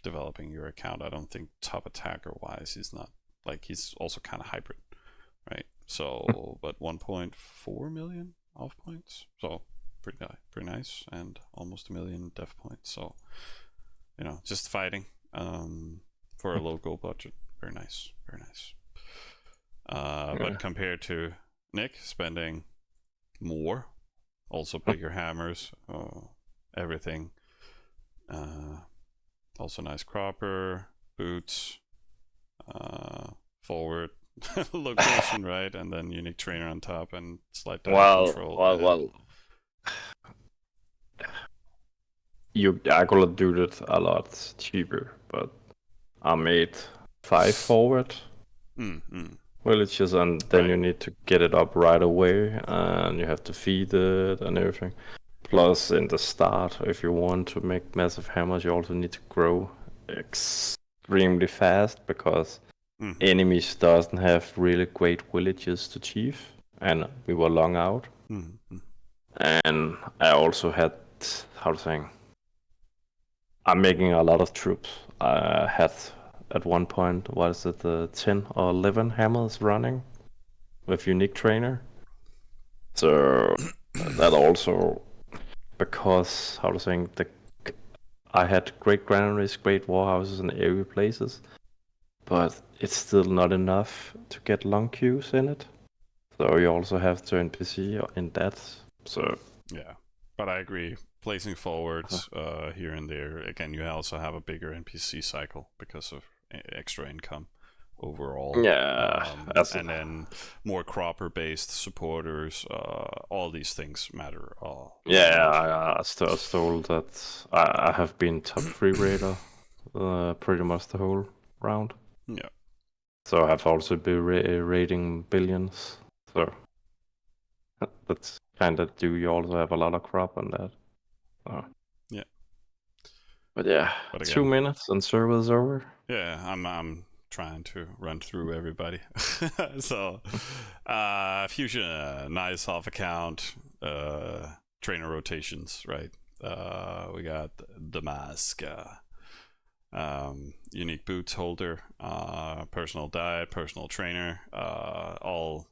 developing your account, I don't think top attacker wise he's not, like, he's also kind of hybrid, right? So but 1.4 million off points, so pretty nice, and almost 1 million def points. So just fighting for a low gold budget, very nice. But compared to Nick spending more, also bigger hammers, everything, also nice cropper, boots, forward location, right, and then unique trainer on top and slight dive control. I could have do it a lot cheaper, but I made 5 forward villages, and then you need to get it up right away, and you have to feed it and everything. Plus, in the start, if you want to make massive hammers, you also need to grow extremely fast, because enemies doesn't have really great villages to chief, and we were long out. And I also had, I'm making a lot of troops. I had at one point, 10 or 11 hammers running with unique trainer. So that also, because I had great granaries, great warhouses in every places, but it's still not enough to get long queues in it. So you also have to NPC in that. So yeah, but I agree. Placing forwards here and there, again, you also have a bigger NPC cycle because of extra income overall. And then more cropper based supporters, all these things matter. I was told that I have been top 3 raider pretty much the whole round. Yeah. So I've also been raiding billions. So that's kind of you also have a lot of crop on that. Yeah. But yeah, but again, 2 minutes and server's over. Yeah, I'm trying to run through everybody. So Fusion, nice off account, trainer rotations, right? We got the mask, unique boots holder, personal diet, personal trainer,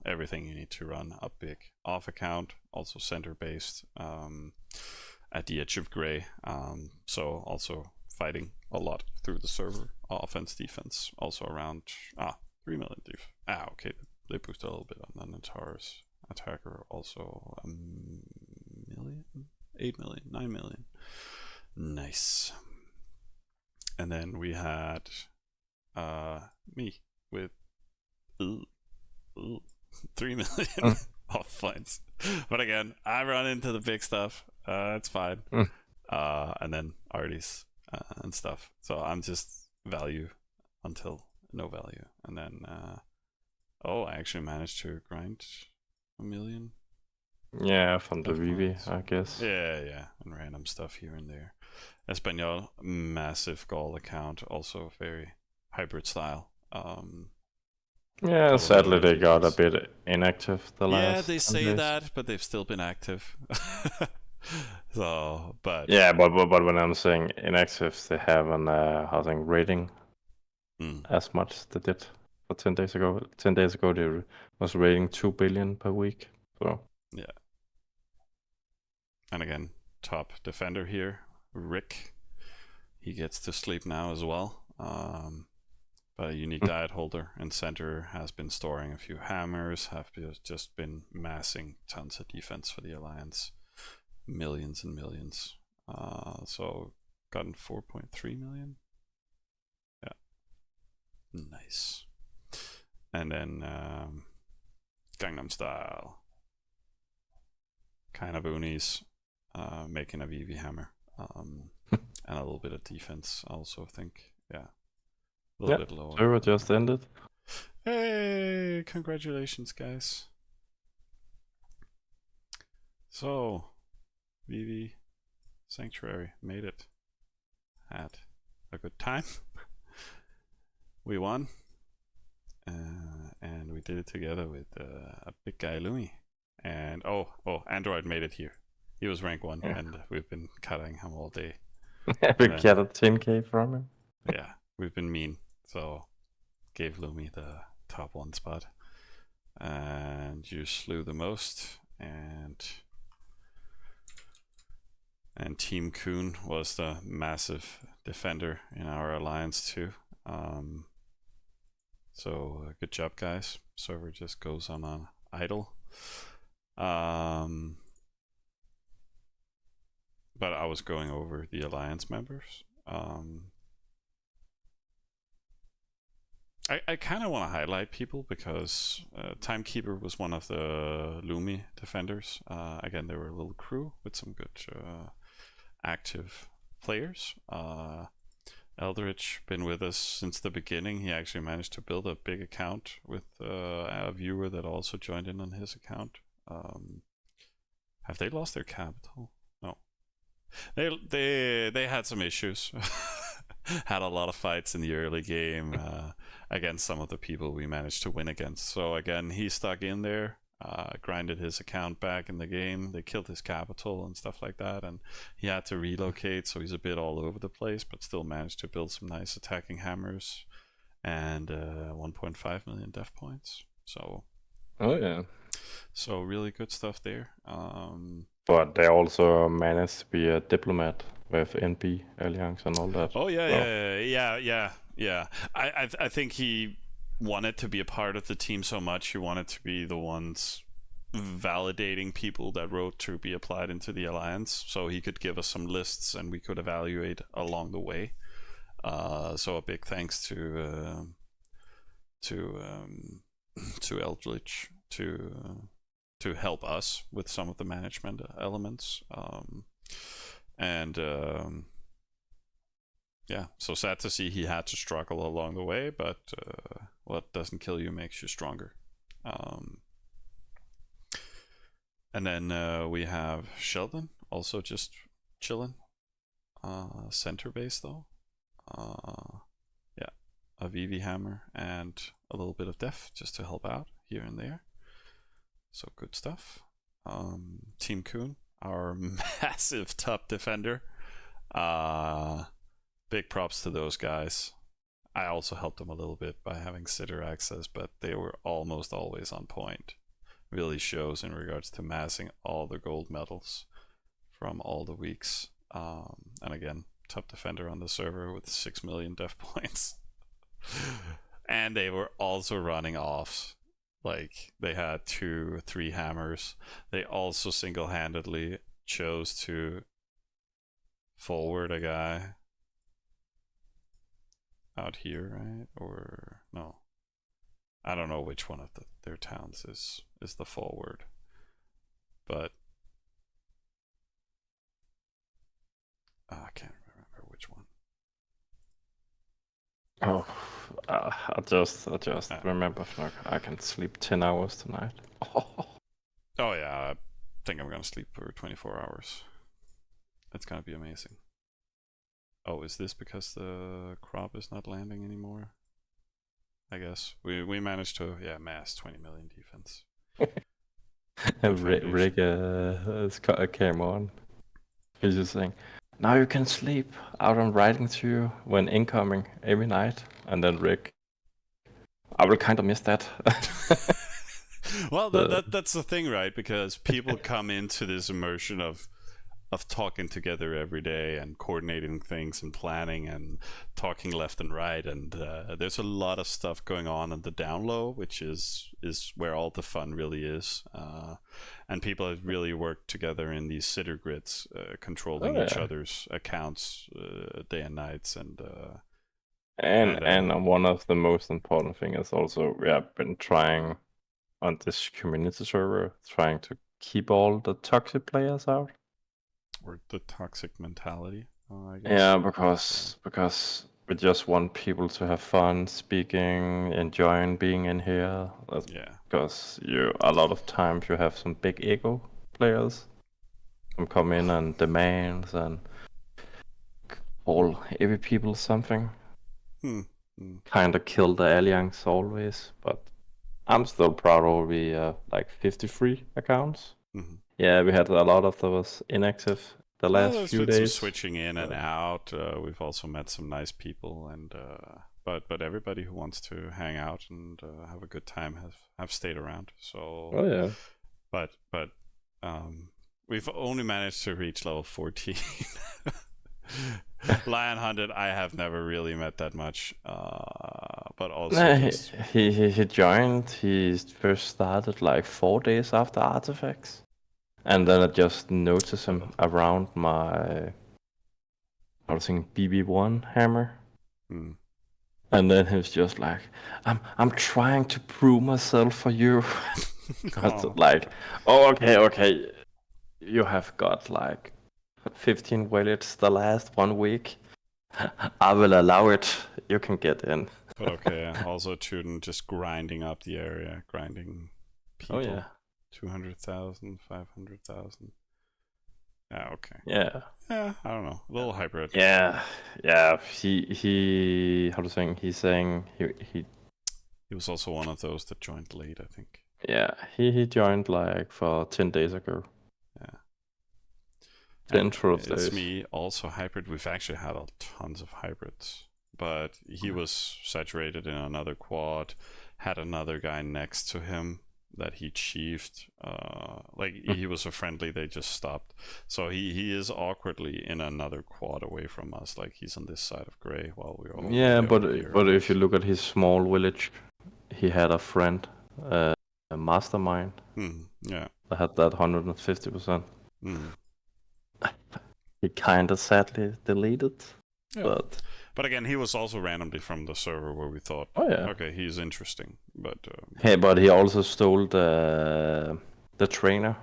everything you need to run a big off account, also center based, at the edge of gray. So also fighting a lot through the server, offense, defense, also around 3 million def. Okay, they boosted a little bit on the Natara's attacker, also 1 million, 8 million, 9 million. Nice. And then we had me with 3 million off points. But again, I run into the big stuff. It's fine. And then Artie's and stuff. So I'm just value until no value, and then I actually managed to grind 1 million. Yeah, from the Death VV, points. I guess. Yeah, and random stuff here and there. Espanol, massive goal account, also very hybrid style. Yeah, Couple sadly million they got a defense. bit inactive the Yeah, last they 10 say days. that, but they've still been active. So, but Yeah, but when I'm saying inactive, they have an housing rating as much as they did for 10 days ago. 10 days ago, they was rating 2 billion per week. So yeah. And again, top defender here, Rick. He gets to sleep now as well. But a unique diet holder and center has been storing a few hammers, have just been massing tons of defense for the Alliance. Millions and millions. So gotten 4.3 million. Yeah. Nice. And then Gangnam Style. Kind of boonies. Making a VV hammer. And a little bit of defense, I also think. Yeah. A little bit lower. server just ended. Hey, congratulations, guys. So, VV Sanctuary made it. Had a good time. We won. And we did it together with a big guy, Lumi. And Android made it here. He was rank 1, and we've been cutting him all day. We got a 10k from him. Yeah, we've been mean. So, gave Lumi the top 1 spot. And you slew the most. And Team Kuhn was the massive defender in our alliance too. So good job, guys. Server just goes on idle. But I was going over the alliance members. I kind of want to highlight people because Timekeeper was one of the Lumi defenders. Again, they were a little crew with some good active players. Eldritch been with us since the beginning. He actually managed to build a big account with a viewer that also joined in on his account. Have they lost their capital? No. They had some issues. Had a lot of fights in the early game against some of the people we managed to win against. So again, he stuck in there, grinded his account back in the game. They killed his capital and stuff like that, and he had to relocate, so he's a bit all over the place, but still managed to build some nice attacking hammers and 1.5 million death points. So so really good stuff there. But they also managed to be a diplomat with NB Alliance and all that. Oh yeah. I think he wanted to be a part of the team so much. He wanted to be the ones validating people that wrote to be applied into the alliance, so he could give us some lists and we could evaluate along the way. So a big thanks to Eldritch to help us with some of the management elements. Yeah, so sad to see he had to struggle along the way, but what doesn't kill you makes you stronger. And then we have Sheldon, also just chilling. Center base though. Yeah, a VV hammer and a little bit of def just to help out here and there. So good stuff. Team Kuhn, our massive top defender. Big props to those guys. I also helped them a little bit by having sitter access, but they were almost always on point. Really shows in regards to massing all the gold medals from all the weeks. And again, top defender on the server with 6 million def points. And they were also running offs. Like, they had 2 or 3 hammers. They also single-handedly chose to forward a guy out here, right? Or no, I don't know which one of their towns is the forward, but I can't remember which one. Oh, I just Yeah. remember, fuck, I can sleep 10 hours tonight. Oh yeah, I think I'm gonna sleep for 24 hours. It's gonna be amazing. Oh, is this because the crop is not landing anymore? I guess we managed to mass 20 million defense. Good Rick foundation. came on. He's just saying, now you can sleep out on writing to you when incoming every night. And then Rick, I will kind of miss that. Well, that's the thing, right? Because people come into this immersion of talking together every day and coordinating things and planning and talking left and right, and there's a lot of stuff going on the down low, which is where all the fun really is, and people have really worked together in these sitter grids, controlling each other's accounts day and nights, and one of the most important thing is also we have been trying on this community server, trying to keep all the toxic players out. or the toxic mentality, I guess. Yeah, because we just want people to have fun speaking, enjoying being in here. Yeah. Because a lot of times you have some big ego players who come in and demands and call every people something. Kind of kill the alliance always, but I'm still proud of we like 53 accounts. Mm-hmm. Yeah, we had a lot of those inactive the last There's few been days. some switching in and out. We've also met some nice people, and but everybody who wants to hang out and have a good time have stayed around. So, Oh yeah. but we've only managed to reach level 14. Lion hunted, I have never really met that much, but also Nah, just he joined. He first started like 4 days after artifacts, and then I just noticed him around my, I was thinking BB1 hammer, and then he was just like, I'm trying to prove myself for you. I was like, oh okay, you have got like 15 villages the last 1 week. I will allow it. You can get in. But okay, also Tuden just grinding up the area, grinding people. Oh yeah. 200,000, 500,000. Yeah, okay. Yeah. Yeah, I don't know. A little hybrid. Yeah. He how to saying? He's saying he was also one of those that joined late, I think. Yeah, he joined like for 10 days ago. Yeah. 10, 12 days. It's me, also hybrid. We've actually had tons of hybrids, but he was saturated in another quad, had another guy next to him that he chiefed. Like he was a friendly, they just stopped. So he is awkwardly in another quad away from us. Like he's on this side of gray while we're all but if you look at his small village, he had a friend, a mastermind. Yeah. That had that 150%. Mm. He kind of sadly deleted. Yeah. But again, he was also randomly from the server where we thought, oh yeah, okay, he's interesting. But but he also stole the trainer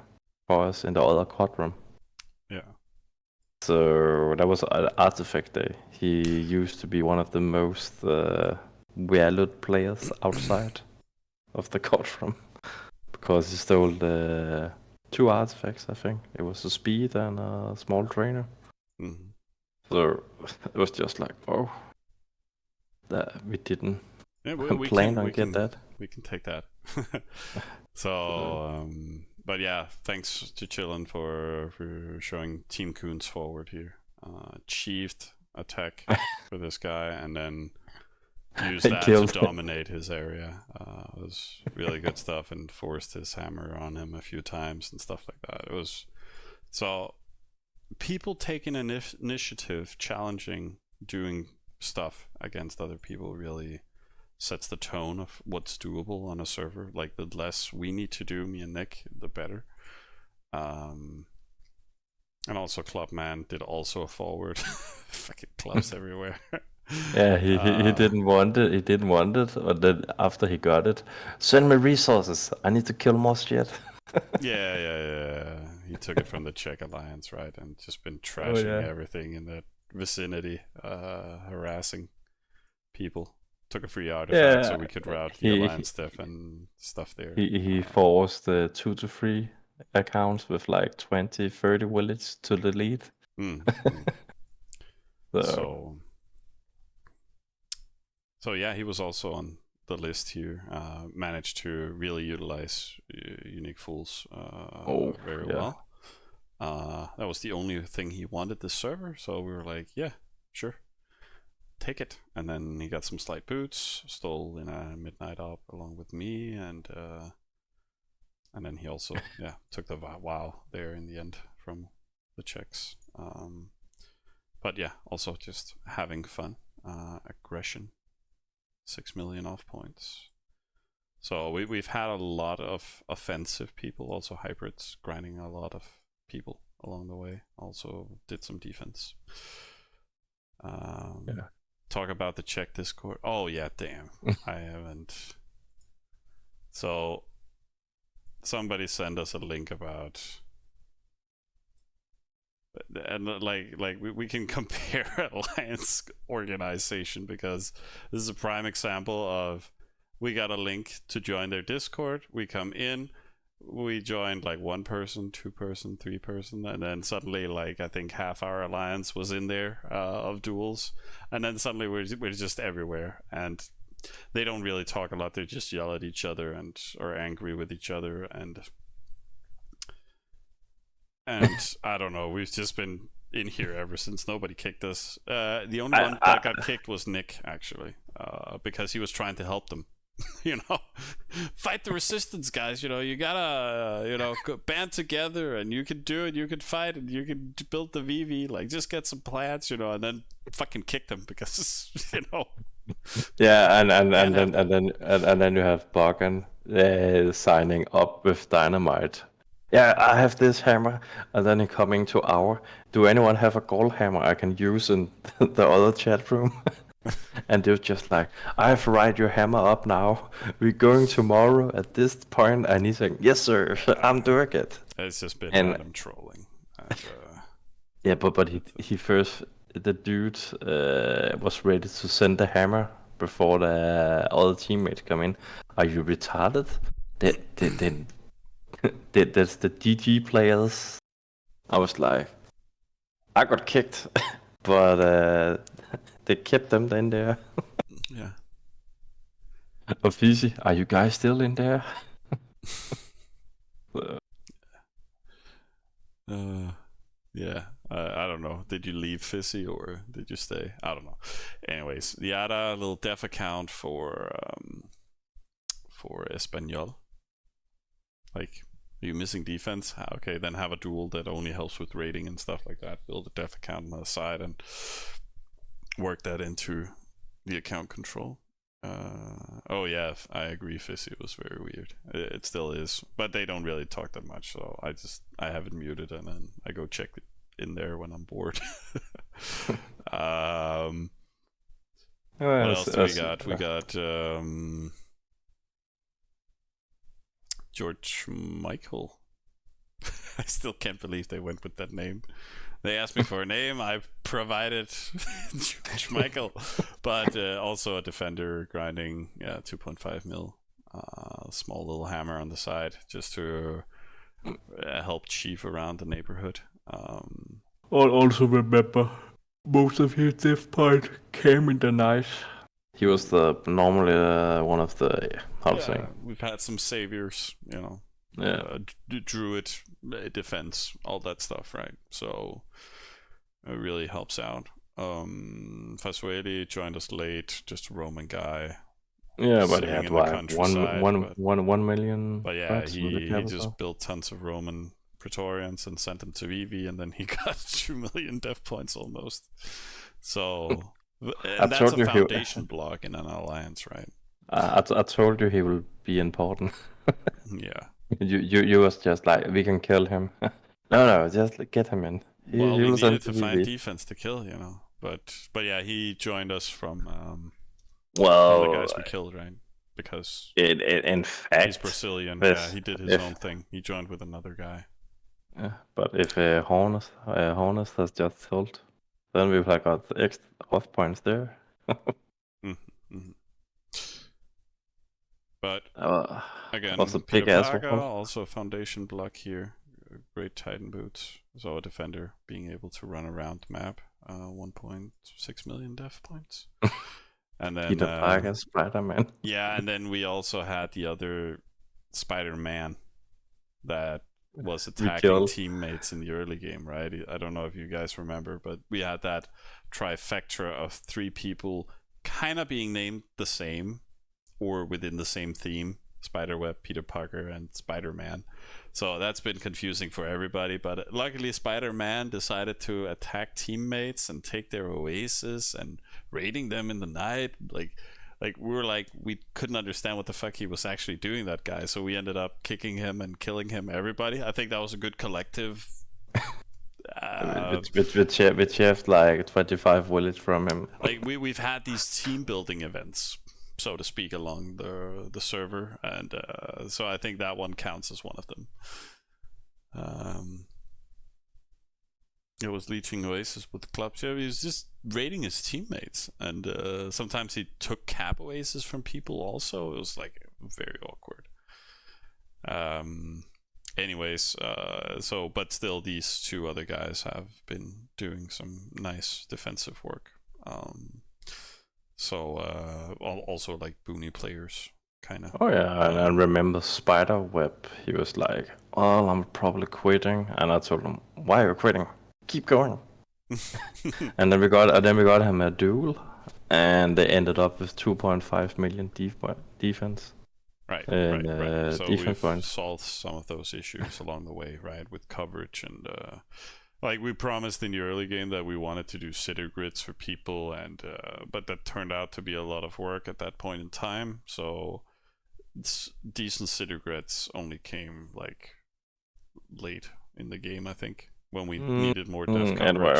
for us in the other quadrant. Yeah. So that was an artifact day. He used to be one of the most valued players outside of the quadrant because he stole the 2 artifacts. I think it was a speed and a small trainer. Mm-hmm. So it was just like, oh, that we didn't plan on get that. We can take that. So, but yeah, thanks to Chillin for showing Team Coons forward here. Achieved attack for this guy, and then used that to dominate his area. It was really good stuff, and forced his hammer on him a few times and stuff like that. It was so people taking initiative, challenging, doing stuff against other people really sets the tone of what's doable on a server. Like the less we need to do, me and Nick, the better. And also Clubman did also a forward. Fucking clubs everywhere. Yeah, he didn't want it. He didn't want it, but then after he got it, send me resources. I need to kill more shit. Yeah. He took it from the Czech Alliance, right, and just been trashing everything in that vicinity, harassing people. Took a free artifact so Yeah, we could route the he alliance stuff there. he forced 2 to 3 accounts with like 20, 30 villages to the lead. Mm. So So yeah, he was also on the list here. Managed to really utilize Unique Fools very yeah. well. That was the only thing he wanted this server, so we were like, yeah, sure, take it. And then he got some slight boots, stole in a midnight op along with me, and then he also took the WoW there in the end from the Czechs. But yeah, also just having fun, aggression. 6 million off points. So we've had a lot of offensive people, also hybrids, grinding a lot of people along the way. Also did some defense. Talk about the Czech Discord. Oh yeah, damn. I haven't. So somebody sent us a link about, and like we can compare alliance organization, because this is a prime example of, we got a link to join their Discord, we come in, we joined like 1 person, 2 person, 3 person, and then suddenly like I think half our alliance was in there of duels, and then suddenly we're just everywhere, and they don't really talk a lot, they just yell at each other and are angry with each other, and I don't know, we've just been in here ever since. Nobody kicked us. The only one that got kicked was Nick, actually, because he was trying to help them. Fight the resistance, guys. You gotta, band together, and you can do it. You can fight, and you can build the VV. Like, just get some plants, and then fucking kick them because, Yeah, and then you have Bogan signing up with Dynamite. Yeah, I have this hammer, and then he coming to our. Do anyone have a gold hammer I can use in the other chat room? And they're just like, I have to ride your hammer up now. We're going tomorrow at this point, and he's like, yes sir, I'm doing it. It's just been random trolling. And, yeah, but he first, the dude was ready to send the hammer before the other teammates come in. Are you retarded? That's the DG players. I was like, I got kicked, but they kept them in there. Yeah. Offici, are you guys still in there? Yeah. I don't know. Did you leave Fizzy or did you stay? I don't know. Anyways, Yada, a little def account for Espanol. Like, are you missing defense? Okay, then have a duel that only helps with raiding and stuff like that. Build a def account on the side and work that into the account control. Oh yeah, I agree, Fizzy was very weird. It still is, but they don't really talk that much, so I have it muted, and then I go check it in there when I'm bored. What else do we got? We got George Michael. I still can't believe they went with that name. They asked me for a name, I provided George Michael, but also a defender grinding 2.5 mil. Small little hammer on the side just to help chief around the neighborhood. Also remember, most of his diff point came in the night. He was normally one of the, we've had some saviors, druid defense, all that stuff, right? So it really helps out. Fasueli joined us late, just a Roman guy. Yeah, but he had in the countryside, 1 million. But yeah, he just built tons of Roman Praetorians and sent them to EV, and then he got 2 million dev points almost. So and that's a foundation block in an alliance, right? I told you he will be important. Yeah. You was just like, we can kill him. No, just get him in. We needed to find defense to kill, But yeah, he joined us from the guys we killed, right? Because in fact, he's Brazilian. Yeah, he did his own thing. He joined with another guy. Yeah, but if Hornus has just killed, then we've got extra off points there. Mm-hmm. But That again, was a Peter big ass Parker, one. also foundation block here. Great Titan boots. So a defender being able to run around the map. 1.6 million def points. And then Peter Parker, Spider-Man. yeah, and then we also had the other Spider-Man that was We attacking killed. teammates in the early game, right? I don't know if you guys remember, but we had that trifecta of 3 people kind of being named the same or within the same theme: Spiderweb, Peter Parker, and Spider-Man. So that's been confusing for everybody, but luckily Spider-Man decided to attack teammates and take their oasis and raiding them in the night. We couldn't understand what the fuck he was actually doing, that guy. So we ended up kicking him and killing him. Everybody, I think that was a good collective. We chef like 25 village from him. Like we've had these team building events, so to speak, along the server, and so I think that one counts as one of them. It was leeching oasis with the clubs. Yeah, he was just raiding his teammates, and sometimes he took cap oasis from people. Also, it was like very awkward. Anyways, but still, these 2 other guys have been doing some nice defensive work. Also like boony players, kind of. Oh yeah, and I remember Spiderweb. He was like, "Oh, I'm probably quitting," and I told him, "Why are you quitting? Keep going." And then we got him a duel, and they ended up with 2.5 million defense. Right. So defense we've points. solved some of those issues along the way, right, with coverage and like we promised in the early game that we wanted to do sitter grids for people, and but that turned out to be a lot of work at that point in time. So decent sitter grids only came like late in the game, I think, when we needed more def coverage. And we were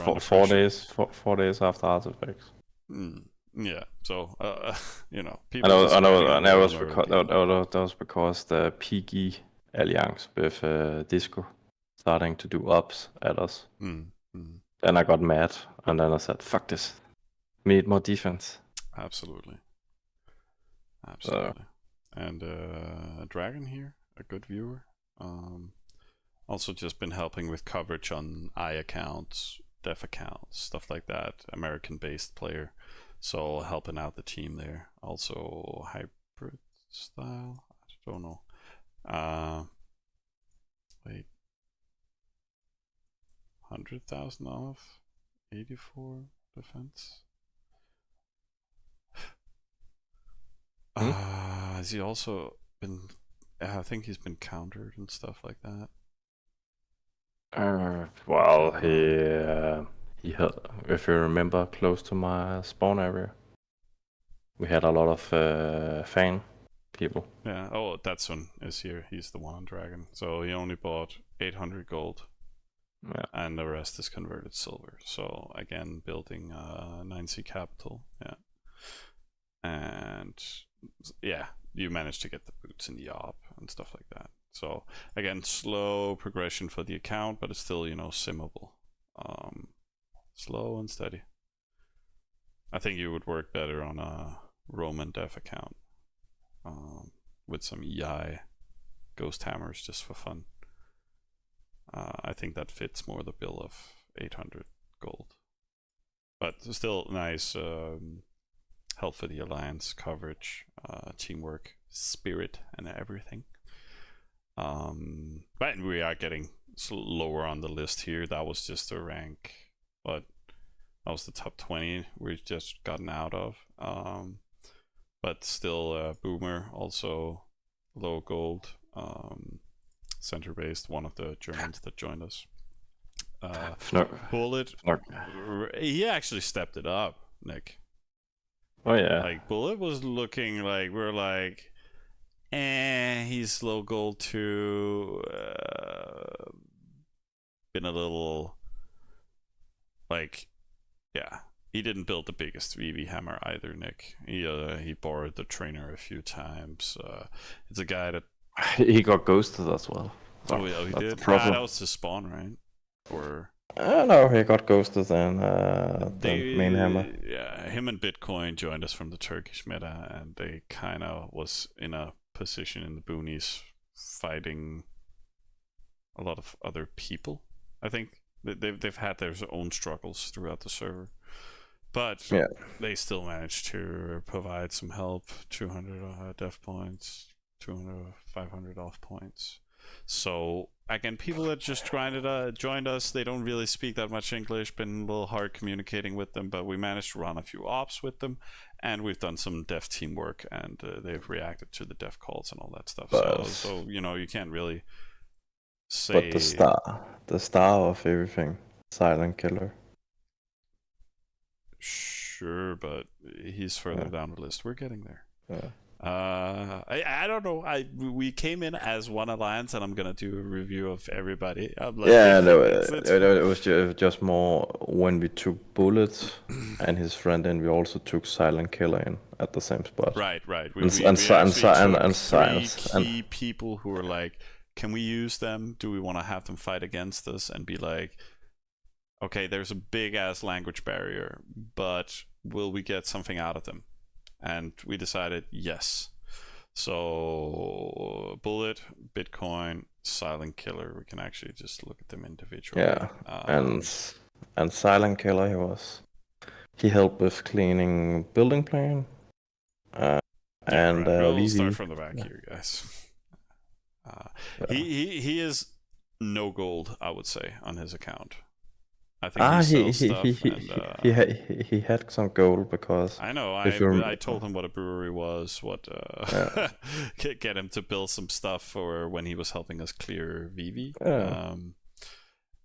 under 4 pressure. days, 4 days after artifacts. Yeah, so I know, deciding and that was early. because that was because the PG alliance with Disco starting to do ups at us. Then I got mad, and then I said, "Fuck this, we need more defense." Absolutely. And Dragon here, a good viewer. Also just been helping with coverage on I accounts, def accounts, stuff like that. American-based player, so helping out the team there. Also hybrid style. I don't know. Wait, 100,000 off, 84 defense. Has he also been? I think he's been countered and stuff like that. Well, he had, if you remember, close to my spawn area, we had a lot of fan people. Yeah. Oh, that one is here. He's the one on Dragon. So he only bought 800 gold. Yeah. And the rest is converted silver. So again, building 9C capital. Yeah. And yeah, you managed to get the boots in the op and stuff like that. So again, slow progression for the account, but it's still, simmable. Slow and steady. I think you would work better on a Roman def account with some EI ghost hammers just for fun. I think that fits more the bill of 800 gold. But still nice help for the alliance, coverage, teamwork, spirit, and everything. But we are getting lower on the list here. That was just a rank, but that was the top 20 we've just gotten out of. But still, Boomer, also low gold, center based, one of the Germans that joined us. Bullet, he actually stepped it up, Nick. Oh yeah. Like Bullet was looking like we're like, he's low gold too. Been a little like, yeah. He didn't build the biggest VV hammer either, Nick. He borrowed the trainer a few times. It's a guy that he got ghosted as well. Oh yeah, he did. That was his spawn, right? Or No, he got ghosted in the main hammer. Yeah, him and Bitcoin joined us from the Turkish meta, and they kind of was in a position in the boonies fighting a lot of other people. I think they've had their own struggles throughout the server, but Yeah. they still managed to provide some help. 200 def points, 200, 500 off points. So again, people that just joined us, they don't really speak that much English. Been a little hard communicating with them, but we managed to run a few ops with them, and we've done some dev teamwork, and they've reacted to the dev calls and all that stuff. So you can't really say. But the star of everything, Silent Killer. Sure, but he's further down the list. We're getting there. Yeah. I don't know. We came in as one alliance, and I'm gonna do a review of everybody. It was just more when we took Bullet and his friend, and we also took Silent Killer in at the same spot. Right. We And three key people who were like, can we use them? Do we want to have them fight against us? And be like, okay, there's a big ass language barrier, but will we get something out of them? And we decided yes. So Bullet, Bitcoin, Silent Killer. We can actually just look at them individually. Yeah, and Silent Killer, he helped with cleaning building plan. We'll start from the back here, guys. He is no gold, I would say, on his account. I think he sells stuff. He had some gold because I know. I told him what a brewery was. Get him to build some stuff for when he was helping us clear VV. Yeah.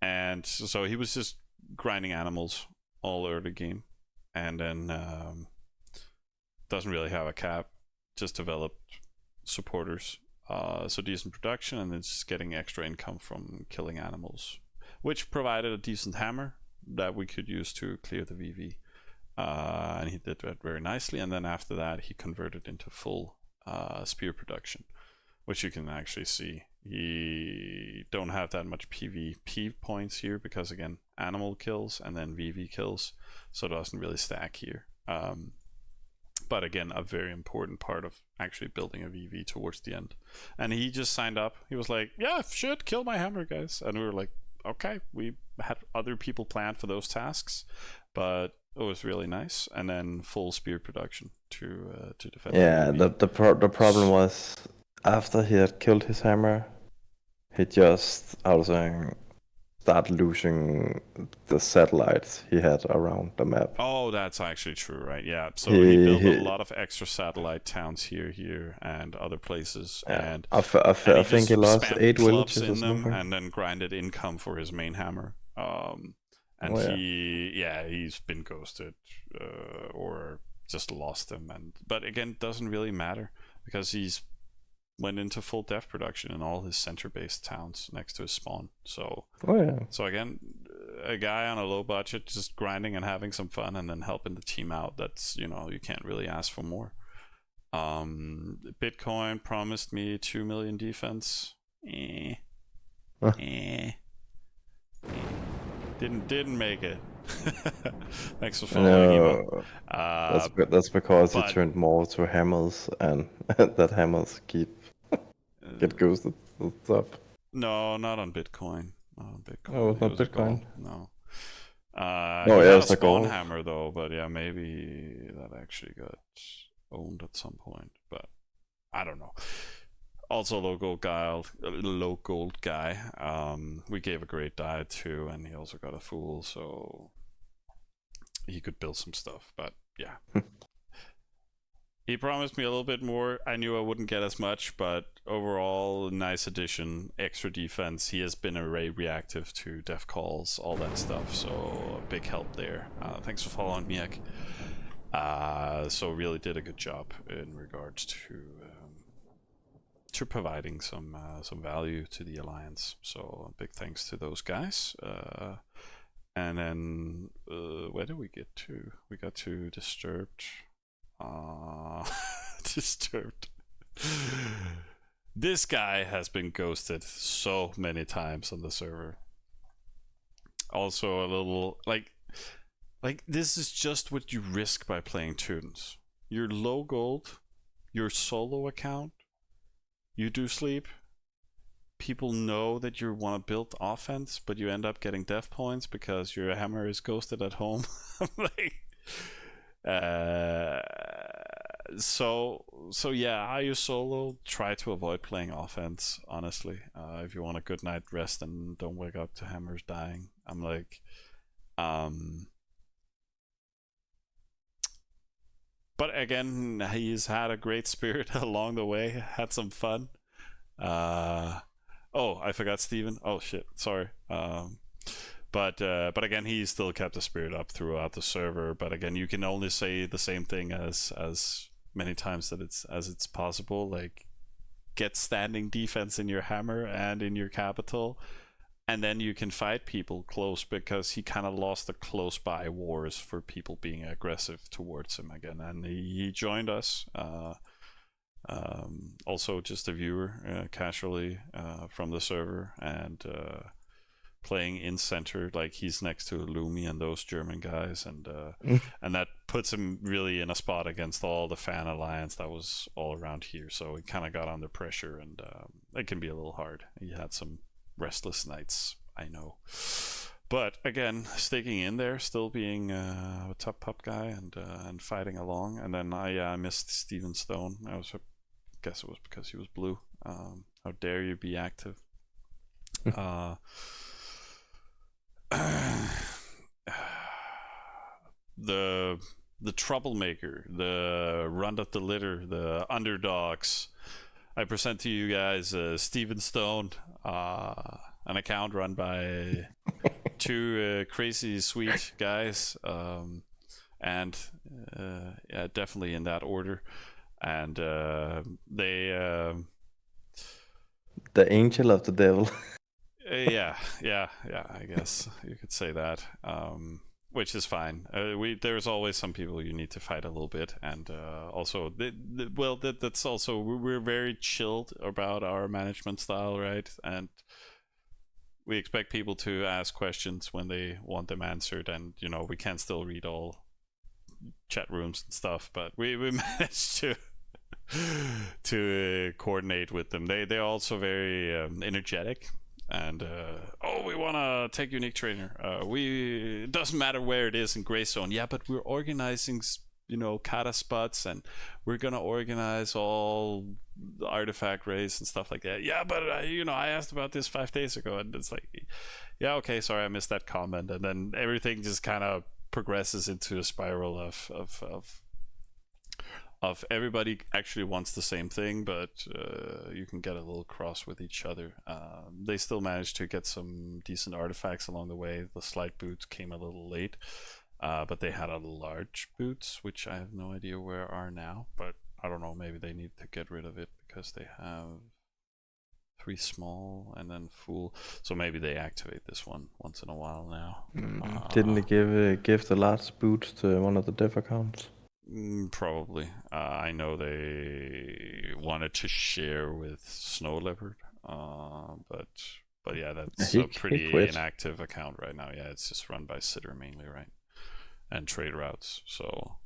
And so he was just grinding animals all early game, and then doesn't really have a cap. Just developed supporters. So decent production, and then just getting extra income from killing animals, which provided a decent hammer that we could use to clear the VV. And he did that very nicely. And then after that, he converted into full spear production, which you can actually see. He don't have that much PvP points here because, again, animal kills and then VV kills, so it doesn't really stack here. But again, a very important part of actually building a VV towards the end. And he just signed up. He was like, yeah, shit, kill my hammer, guys. And we were like, okay. We had other people planned for those tasks, but it was really nice. And then full spear production to defend. Yeah, the problem was after he had killed his hammer, he just started losing the satellites he had around the map. Oh, that's actually true, right? Yeah. So he built a lot of extra satellite towns here, and other places. Yeah. And I think he lost 8 villages in or them, something. and then grinded income for his main hammer. He's been ghosted or just lost them. But again, doesn't really matter because he's went into full dev production in all his center-based towns next to his spawn. So again, a guy on a low budget just grinding and having some fun and then helping the team out. That's, you can't really ask for more. Bitcoin promised me 2 million defense. Didn't make it. Thanks for following, Emo. That's because he turned more to hammers, and that hammers get ghosted. Up. No, not on Bitcoin. Not on Bitcoin. Oh, it's not Bitcoin. No. He had a spawn hammer though, but yeah, maybe that actually got owned at some point. But I don't know. Also, low gold guy. We gave a great diet too, and he also got a fool, so he could build some stuff. But yeah. He promised me a little bit more. I knew I wouldn't get as much, but overall, nice addition. Extra defense. He has been array reactive to def calls, all that stuff. So big help there. Thanks for following, Miak. So really did a good job in regards to providing some value to the alliance. So big thanks to those guys. And then where did we get to? We got to Disturbed. Disturbed. This guy has been ghosted so many times on the server. also a little like this is just what you risk by playing tunes. You're low gold, your solo account, you do sleep. People know that you want to build offense, but you end up getting death points because your hammer is ghosted at home. Like, so yeah, how you solo, try to avoid playing offense, honestly. If you want a good night rest and don't wake up to hammers dying. I'm like, but again, he's had a great spirit along the way, had some fun. Oh, I forgot Steven. Oh shit, sorry. But again, he still kept the spirit up throughout the server. But again, you can only say the same thing as many times that it's possible. Like, get standing defense in your hammer and in your capital, and then you can fight people close, because he kind of lost the close by wars for people being aggressive towards him again. And he joined us. Also just a viewer, casually, from the server, and playing in center, like he's next to Lumi and those German guys, and that puts him really in a spot against all the fan alliance that was all around here. So he kind of got under pressure, and it can be a little hard. He had some restless nights, I know. But again, sticking in there, still being a top pup guy, and fighting along. And then I missed Steven Stone. I guess it was because he was blue. How dare you be active? The troublemaker, the run up the litter, the underdogs. I present to you guys Steven Stone, an account run by two crazy sweet guys, and yeah, definitely in that order. And they The angel of the devil. yeah, I guess you could say that, which is fine. There's always some people you need to fight a little bit, and also that's also, we're very chilled about our management style, right? And we expect people to ask questions when they want them answered, and we can still read all chat rooms and stuff, but we managed to coordinate with them. They're also very energetic, and we want to take unique trainer. It doesn't matter where it is in gray zone. Yeah, but we're organizing kata spots, and we're gonna organize all the artifact race and stuff like that. Yeah, but I asked about this 5 days ago, and it's like, yeah, okay, sorry, I missed that comment. And then everything just kind of progresses into a spiral of everybody actually wants the same thing, but you can get a little cross with each other. They still managed to get some decent artifacts along the way. The slide boots came a little late, but they had a large boots, which I have no idea where are now, but I don't know, maybe they need to get rid of it because they have 3 small and then full, so maybe they activate this one once in a while now. Didn't they give the large boots to one of the dev accounts? Probably. I know they wanted to share with Snow Leopard, but yeah, that's a pretty inactive account right now. Yeah, it's just run by Sitter mainly, right? And trade routes. So,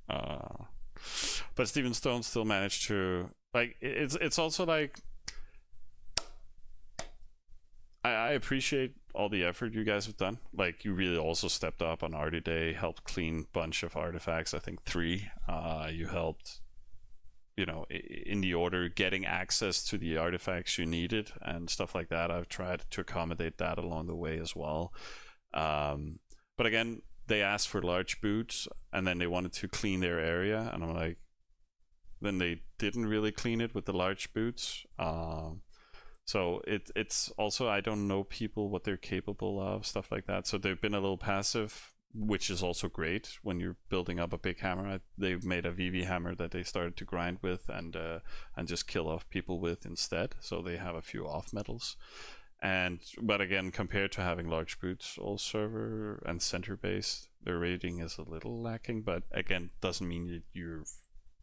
but Steven Stone still managed to, like, it's also like, I appreciate all the effort you guys have done. Like, you really also stepped up on Arty Day, helped clean bunch of artifacts. I think 3. You helped, in the order, getting access to the artifacts you needed and stuff like that. I've tried to accommodate that along the way as well. But again, they asked for large boots, and then they wanted to clean their area, and I'm like, then they didn't really clean it with the large boots. So it's also, I don't know people, what they're capable of, stuff like that. So they've been a little passive, which is also great when you're building up a big hammer. They've made a VV hammer that they started to grind with and just kill off people with instead. So they have a few off metals. But again, compared to having large boots, all server and center based, their rating is a little lacking. But again, doesn't mean that you're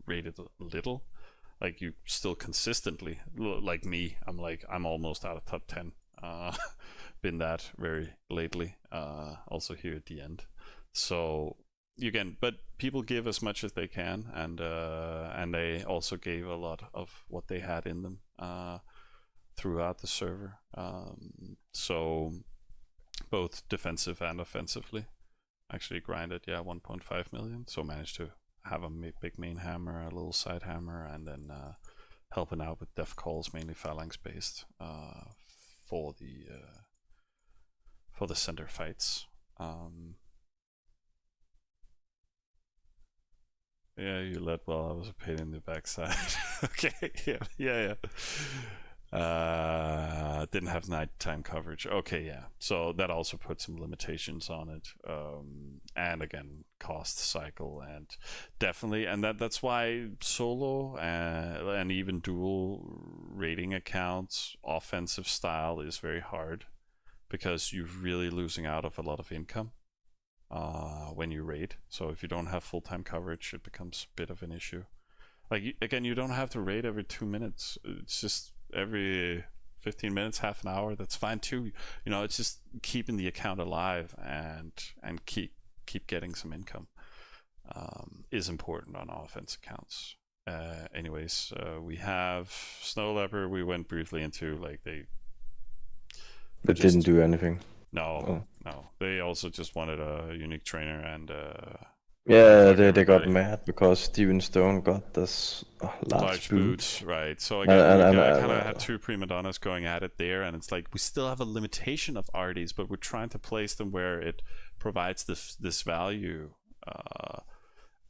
rated a little. Like, you still consistently, like me, I'm almost out of top 10, been that very lately, also here at the end. So but people give as much as they can, and they also gave a lot of what they had in them throughout the server. So both defensive and offensively. Actually grinded 1.5 million, so managed to have a big main hammer, a little side hammer, and then helping out with def calls, mainly phalanx based, for the center fights. Yeah, you led well. I was a pain in the backside. Okay, yeah. Didn't have nighttime coverage. Okay, yeah. So that also put some limitations on it. And again, cost cycle, and definitely, and that's why solo and even dual rating accounts offensive style is very hard, because you're really losing out of a lot of income when you raid. So if you don't have full-time coverage, it becomes a bit of an issue. Like, again, you don't have to raid every 2 minutes. It's just every 15 minutes, half an hour. That's fine too. You know, it's just keeping the account alive and keep getting some income is important on offense accounts. Anyways, we have Snow Leopard. We went briefly into, like, they didn't do anything. No. They also just wanted a unique trainer, and yeah, they got mad because Steven Stone got this large boots, right? So And- again, and- we and, kind of had two prima donnas going at it there, and it's like we still have a limitation of arties, but we're trying to place them where it provides this value,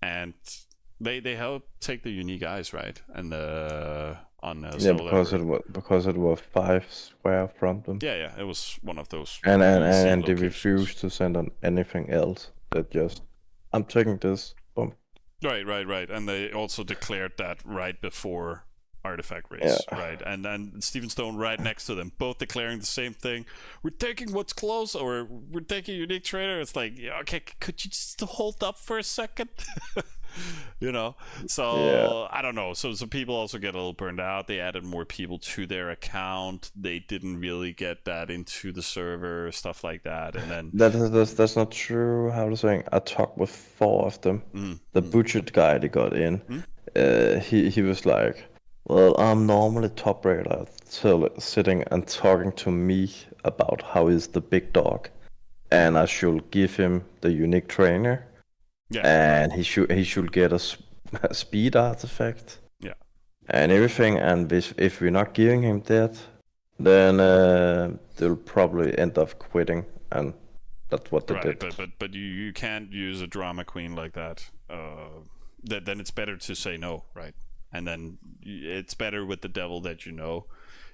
and they help take the unique eyes, right? And on yeah, because it was 5 square from them. yeah, it was one of those And easy they locations. refused to send on anything else. That just, I'm taking this. Boom. Right. And they also declared that right before Artifact Race, right? And then Steven Stone right next to them, both declaring the same thing. We're taking what's close, or we're taking unique trainer. It's like, yeah, okay, could you just hold up for a second? You know? So I don't know. So people also get a little burned out. They added more people to their account. They didn't really get that into the server, stuff like that. And then that's not true. How was saying? I talked with 4 of them. The butchered guy they got in. He was like, well, I'm normally top raider, sitting and talking to me about how is the big dog, and I should give him the unique trainer, and he should get a speed artifact, and everything. And if we're not giving him that, then they'll probably end up quitting, and that's what they did. But you can't use a drama queen like that. Then it's better to say no, right? And then it's better with the devil that you know,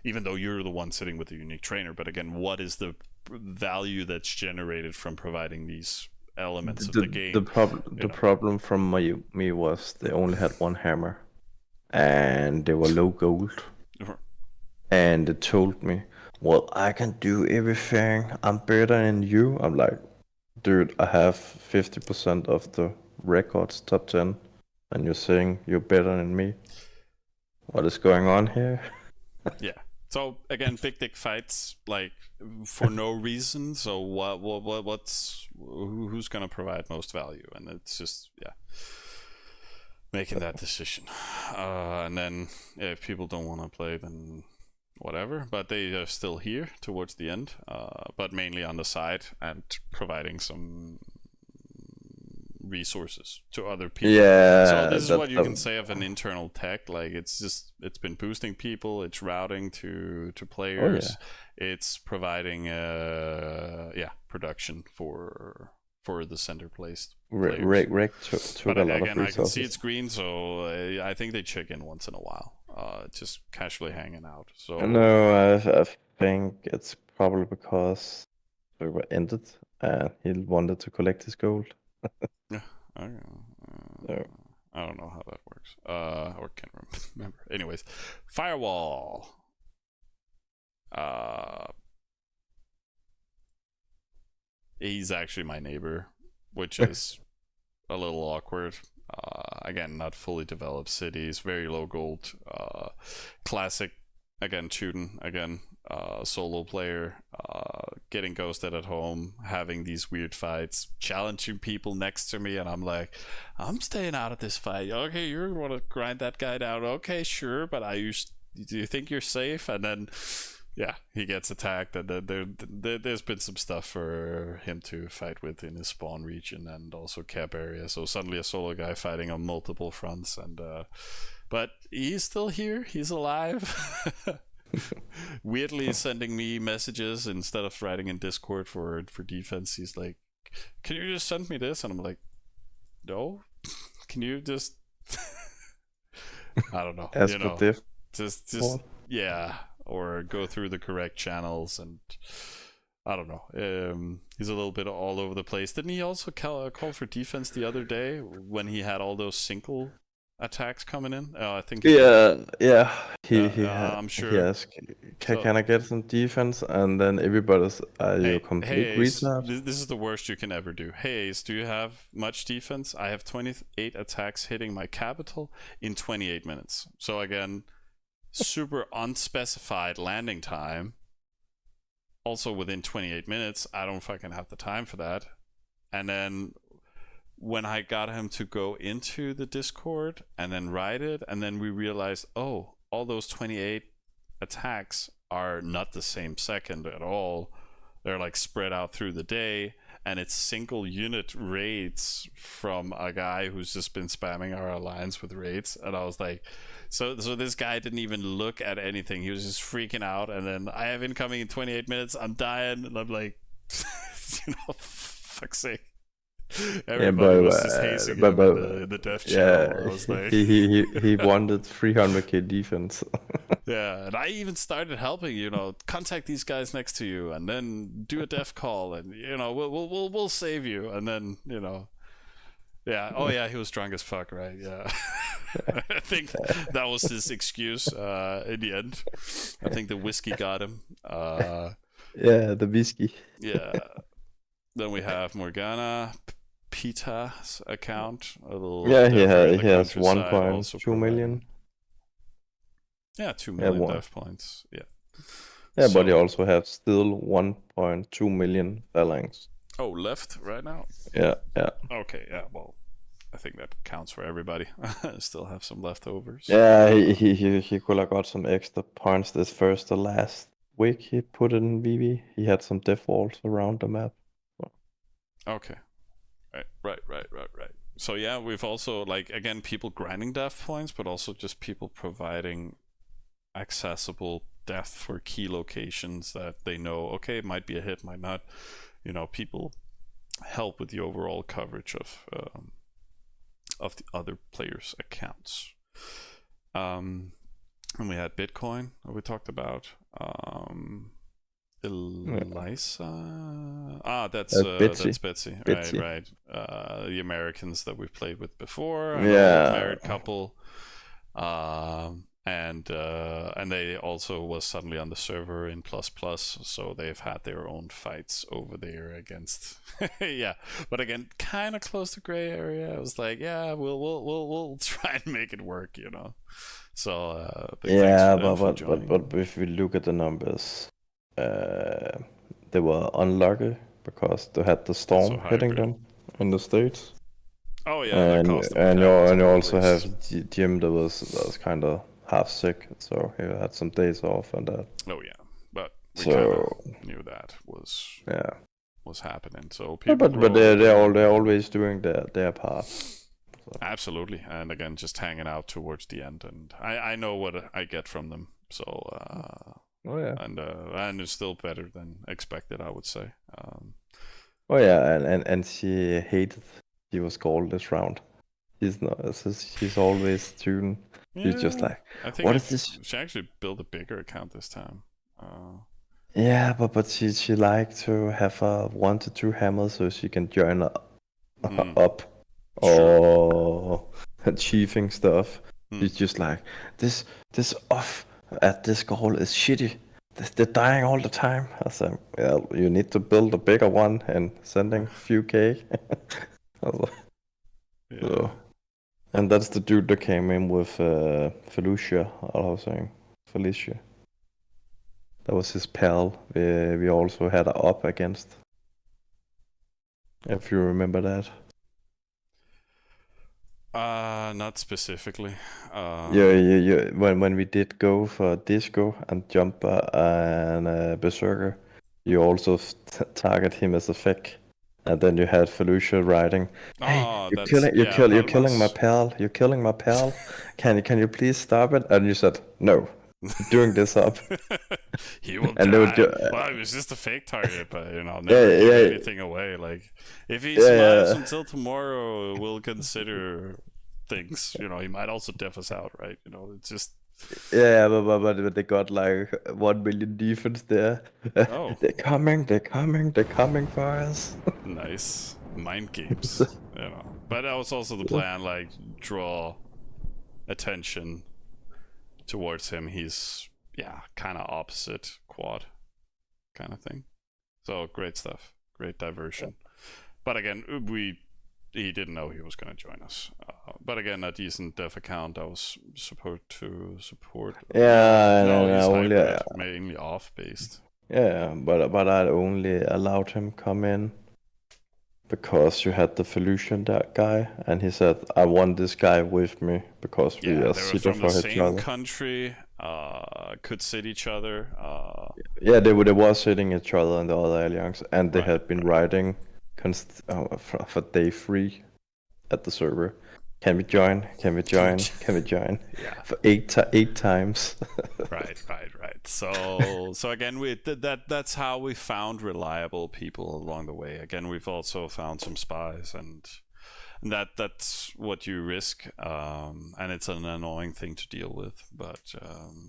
even though you're the one sitting with the unique trainer. But again, what is the value that's generated from providing these elements of the game? The problem from me was they only had 1 hammer, and they were low gold. And they told me, well, I can do everything. I'm better than you. I'm like, dude, I have 50% of the records, top 10. And you're saying you're better than me? What is going on here? Yeah. So again, big dick fights, like, for no reason. So who's gonna provide most value? And it's just making that decision. And then if people don't want to play, then whatever. But they are still here towards the end, but mainly on the side and providing some resources to other people. So this is what you can say of an internal tech. Like, it's been boosting people, it's routing to players, it's providing production for the center placed players. Rick took but a lot again, of I can see resources. it's green, so I think they check in once in a while, just casually hanging out. So No, I think it's probably because we were ended and he wanted to collect his gold. I don't know how that works. Or can't remember. Anyways, Firewall. He's actually my neighbor, which is a little awkward. Again, not fully developed cities, very low gold. Classic, again, shooting, again, solo player. getting ghosted at home, having these weird fights, challenging people next to me, and I'm like, I'm staying out of this fight. Okay, you want to grind that guy down? Okay, sure, but do you think you're safe? And then, yeah, he gets attacked, and then there's been some stuff for him to fight with in his spawn region and also cap area. So suddenly a solo guy fighting on multiple fronts, and but he's still here. He's alive. Weirdly sending me messages instead of writing in Discord for defense. He's like, "Can you just send me this?" And I'm like, "No. Can you just?" I don't know. As for diff. Just yeah, or go through the correct channels, and I don't know. He's a little bit all over the place. Didn't he also call for defense the other day when he had all those single attacks coming in? I think. Yeah. I'm sure. Yes. Can I get some defense? And then everybody's, are you complete retard? This is the worst you can ever do. Hey Ace, do you have much defense? I have 28 attacks hitting my capital in 28 minutes. So again, super unspecified landing time. Also within 28 minutes. I don't fucking have the time for that. And then when I got him to go into the Discord and then write it, and then we realized, oh, all those 28 attacks are not the same second at all. They're like spread out through the day, and it's single unit raids from a guy who's just been spamming our alliance with raids. And I was like, so this guy didn't even look at anything. He was just freaking out, and then I have incoming in 28 minutes. I'm dying, and I'm like, fuck's sake. Everybody was just hazing him in the dev channel. I was like, he wanted 300k defense. Yeah, and I even started helping. Contact these guys next to you, and then do a dev call, and we'll save you. And then yeah. Oh yeah, he was drunk as fuck, right? Yeah. I think that was his excuse in the end. I think the whiskey got him. Yeah, the whiskey. Yeah. Then we have Morgana. Pita's account, a little. Yeah, he has 1.2 million. Yeah, 2 million dev points. Yeah. Yeah, but he also has still 1.2 million phalanx. Oh, left right now? Yeah. Okay, yeah, well, I think that counts for everybody. Still have some leftovers. Yeah, he could have got some extra points this first or last week he put in VV. He had some death walls around the map. Okay. Right. So yeah, we've also, again, people grinding death points, but also just people providing accessible death for key locations that they know, okay, it might be a hit, might not. People help with the overall coverage of the other players' accounts. And we had Bitcoin we talked about. Elisa. That's Betsy. Right. The Americans that we've played with before. Married couple. And they also was suddenly on the server in ++, so they've had their own fights over there against. Yeah, but again, kind of close to gray area. I was like, yeah, we'll try and make it work, So yeah, but if we look at the numbers. They were unlucky because they had the storm hitting them in the States. Oh yeah, and you also have Jim that was kind of half sick, so he had some days off and that. Oh yeah, but we kind of knew that was happening. So people but they're always doing their part. So. Absolutely, and again, just hanging out towards the end, and I know what I get from them. So. Oh yeah, and it's still better than expected, I would say. Oh yeah, and she hated he was called this round. She's always tuned. She's just like, I think what is this? She actually built a bigger account this time. Yeah, but she liked to have 1 to 2 hammers so she can join up or achieving stuff. She's just like, this off at this goal is shitty. They're dying all the time. I said, well, you need to build a bigger one and sending few K. So, and that's the dude that came in with Felicia. That was his pal. We also had a up against. If you remember that. Not specifically. Yeah. When we did go for disco and jumper and berserker, you also target him as a fake, and then you had Felucia riding. Hey, That's yeah, you're killing my Palmas. pal. You're killing my pal. Can you please stop it? And you said no. Doing this up, He will and they would die. do. Well, it was just a fake target, but Yeah, never give yeah, anything away. Like, if he survives yeah, until tomorrow, we'll consider things. He might also def us out, right? It's just yeah. But they got like 1 million defense there. oh, They're coming for us. nice mind games. But that was also the plan. Like, draw attention towards him. He's kind of opposite quad kind of thing. So great stuff, great diversion. But again, he didn't know he was going to join us. But again, a decent dev account I was supposed to support. Yeah, No, and I he's only hybrid, mainly off based. yeah, but I only allowed him come in because you had the Felucian that guy, and he said I want this guy with me because we Yeah, are they were suited from the for each same other. country. Could sit each other. Yeah, they were sitting each other in the other alliance, and they Right, had been right. riding for day 3 at the server. Can we join? Can we join? Can we join? Yeah. For eight times. Right. So again, that's how we found reliable people along the way. Again, we've also found some spies, and that's what you risk, and it's an annoying thing to deal with. But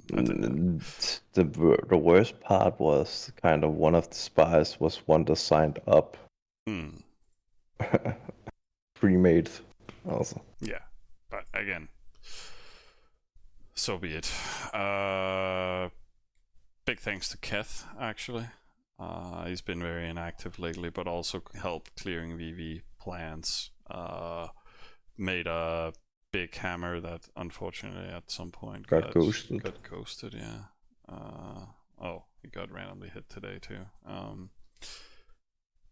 The worst part was kind of one of the spies was one that signed up. Pre-made also. Yeah, but again, so be it. Big thanks to Keth, actually. He's been very inactive lately, but also helped clearing VV plans. Made a big hammer that unfortunately at some point Got ghosted. Got ghosted, yeah. He got randomly hit today too.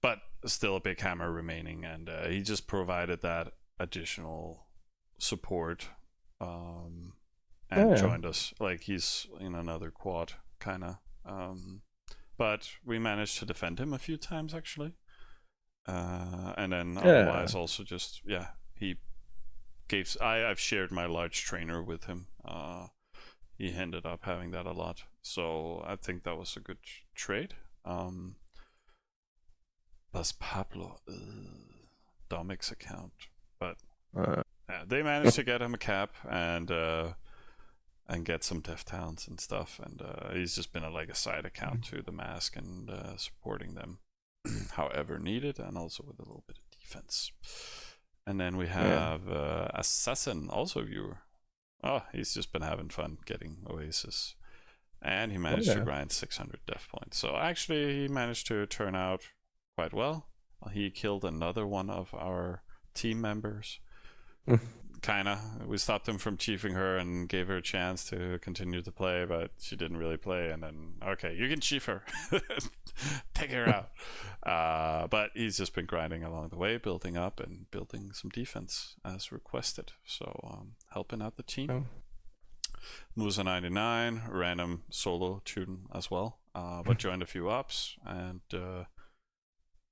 But still a big hammer remaining, and he just provided that additional support, and joined us. Like, he's in another quad, kind of. But we managed to defend him a few times, actually. And then otherwise also just, he gave... I've shared my large trainer with him. He ended up having that a lot. So I think that was a good trade. Plus Pablo, Domic's account. But they managed to get him a cap and get some dev towns and stuff, and he's just been a side account to the mask and supporting them however needed, and also with a little bit of defense. And then we have Assassin, also viewer. He's just been having fun getting Oasis, and he managed to grind 600 dev points. So actually he managed to turn out quite well. He killed another one of our team members. Kinda. We stopped him from chiefing her and gave her a chance to continue to play, but she didn't really play. And then, okay, you can chief her. Take her out. But he's just been grinding along the way, building up and building some defense as requested. So helping out the team. Musa 99, random solo tune as well, but joined a few ups and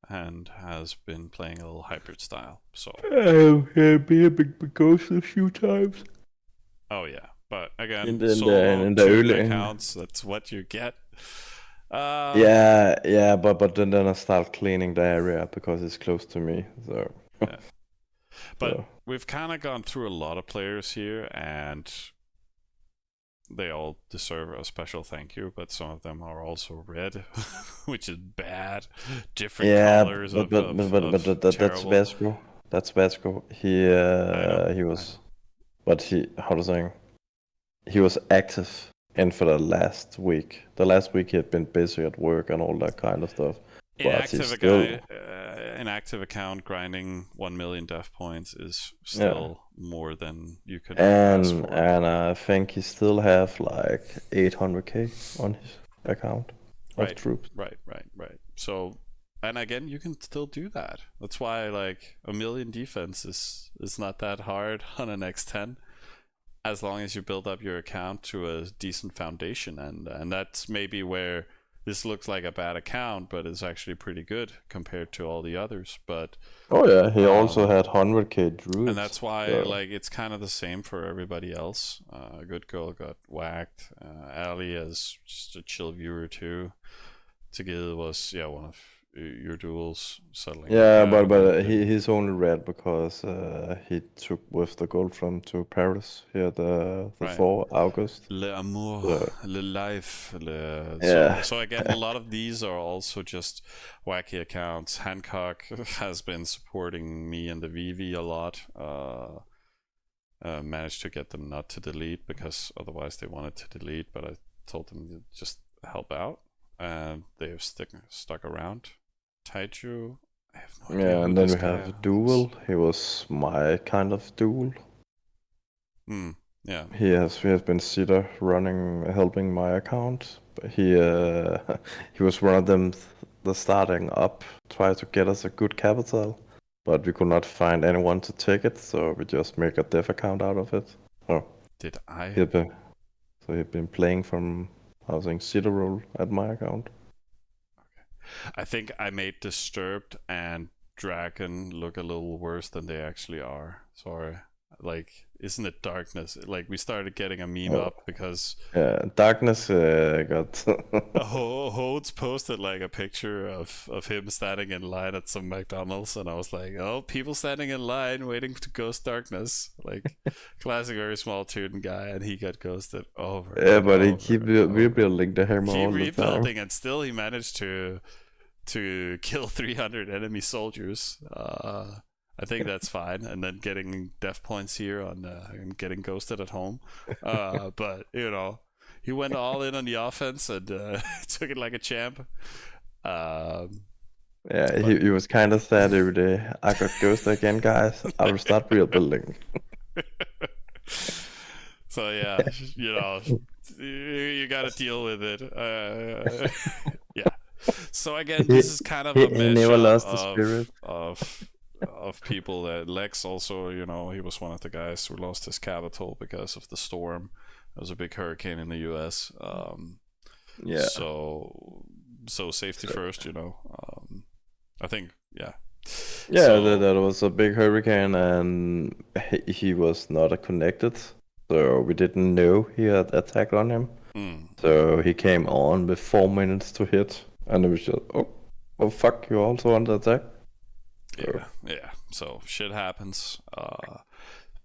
has been playing a little hybrid style. So be a big ghost a few times. Oh yeah, but again, in the solo early accounts. That's what you get. But then I start cleaning the area because it's close to me. So yeah. But we've kind of gone through a lot of players here, and they all deserve a special thank you, but some of them are also red, which is bad. Different colors but that's terrible. Vasco. That's Vasco. He was, but how to say? He was active in for the last week. The last week he had been busy at work and all that kind of stuff. Inactive account grinding 1 million dev points is still more than you could ask for. And I think he still have 800k on account of Right. troops. Right. So, and again, you can still do that. That's why like a million defense is not that hard on an X10, as long as you build up your account to a decent foundation, and that's maybe where this looks like a bad account, but it's actually pretty good compared to all the others. But Oh yeah, he also um, had 100k druids. and that's why so- like it's kind of the same for everybody else. Good Girl got whacked. Ali as just a chill viewer too. Tegil was one of your duels settling. Yeah, down, but he's only red because he took with the gold from to Paris here the Right. 4 August. Le amour, So- le life, Yeah. So again, a lot of these are also just wacky accounts. Hancock has been supporting me and the VV a lot. Managed to get them not to delete because otherwise they wanted to delete, but I told them to just help out, and they've stuck around. Taiju, I have no idea. Yeah, who and then this we guy have is. Duel. He was my kind of Duel. Yeah. He has been Sita helping my account. But he was one of them the starting up, try to get us a good capital, but we could not find anyone to take it, so we just make a dev account out of it. Oh, Did I? he'd been playing from housing Sita role at my account. I think I made Disturbed and Dragon look a little worse than they actually are. Sorry. Like, isn't it Darkness? Like, we started getting a meme Oh. up because Darkness got. Hodes posted like a picture of him standing in line at some McDonald's, and I was like, oh, people standing in line waiting to ghost Darkness. Like, classic, very small student guy, and he got ghosted over. Yeah, but he over keep and over. rebuilding the hammer Keep all the time. rebuilding, and still he managed to kill 300 enemy soldiers. I think that's fine, and then getting death points here on and getting ghosted at home. But he went all in on the offense and took it like a champ. Yeah, he was kind of sad every day. I got ghosted again, guys. I will start rebuilding. So yeah, you got to deal with it. Yeah. So again, this is kind of a he never lost the mashup spirit. of people that Lex also, he was one of the guys who lost his capital because of the storm. There was a big hurricane in the US. Yeah. So safety first, I think, yeah. Yeah, So- that was a big hurricane, and he was not connected, so we didn't know he had attack on him. So he came on with 4 minutes to hit, and it was just, oh fuck, you also under attack. Yeah. So shit happens.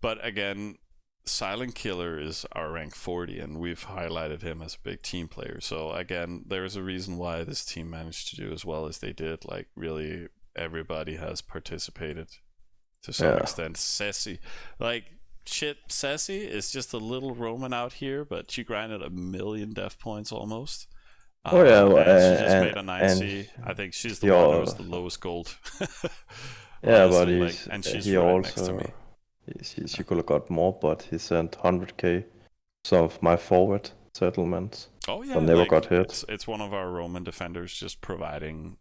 But again, Silent Killer is our rank 40, and we've highlighted him as a big team player. So again, there's a reason why this team managed to do as well as they did. Like, really, everybody has participated to some extent. Ceci, Ceci is just a little Roman out here, but she grinded 1 million death points almost. Oh yeah, and she just made a 9C. I think she's the one that was the lowest gold. Yeah, Honestly, but and she's he right also next to me. she could have got more, but he sent 100k some of my forward settlements. Oh yeah, but never got hit. It's one of our Roman defenders just providing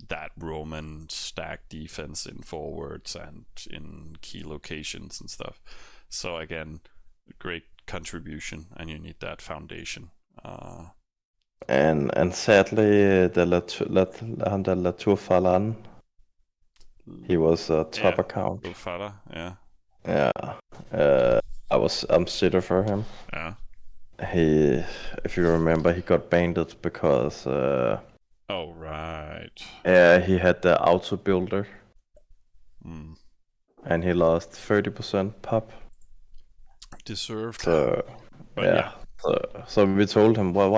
that Roman stack defense in forwards and in key locations and stuff. So again, great contribution, and you need that foundation. And sadly, the Latour Falan, he was a top account. Ufala, yeah. Yeah, I'm sitter for him. Yeah. If you remember, he got banned because Oh right. he had the auto builder, and he lost 30% pop. Deserved. So But yeah. So we told him, well,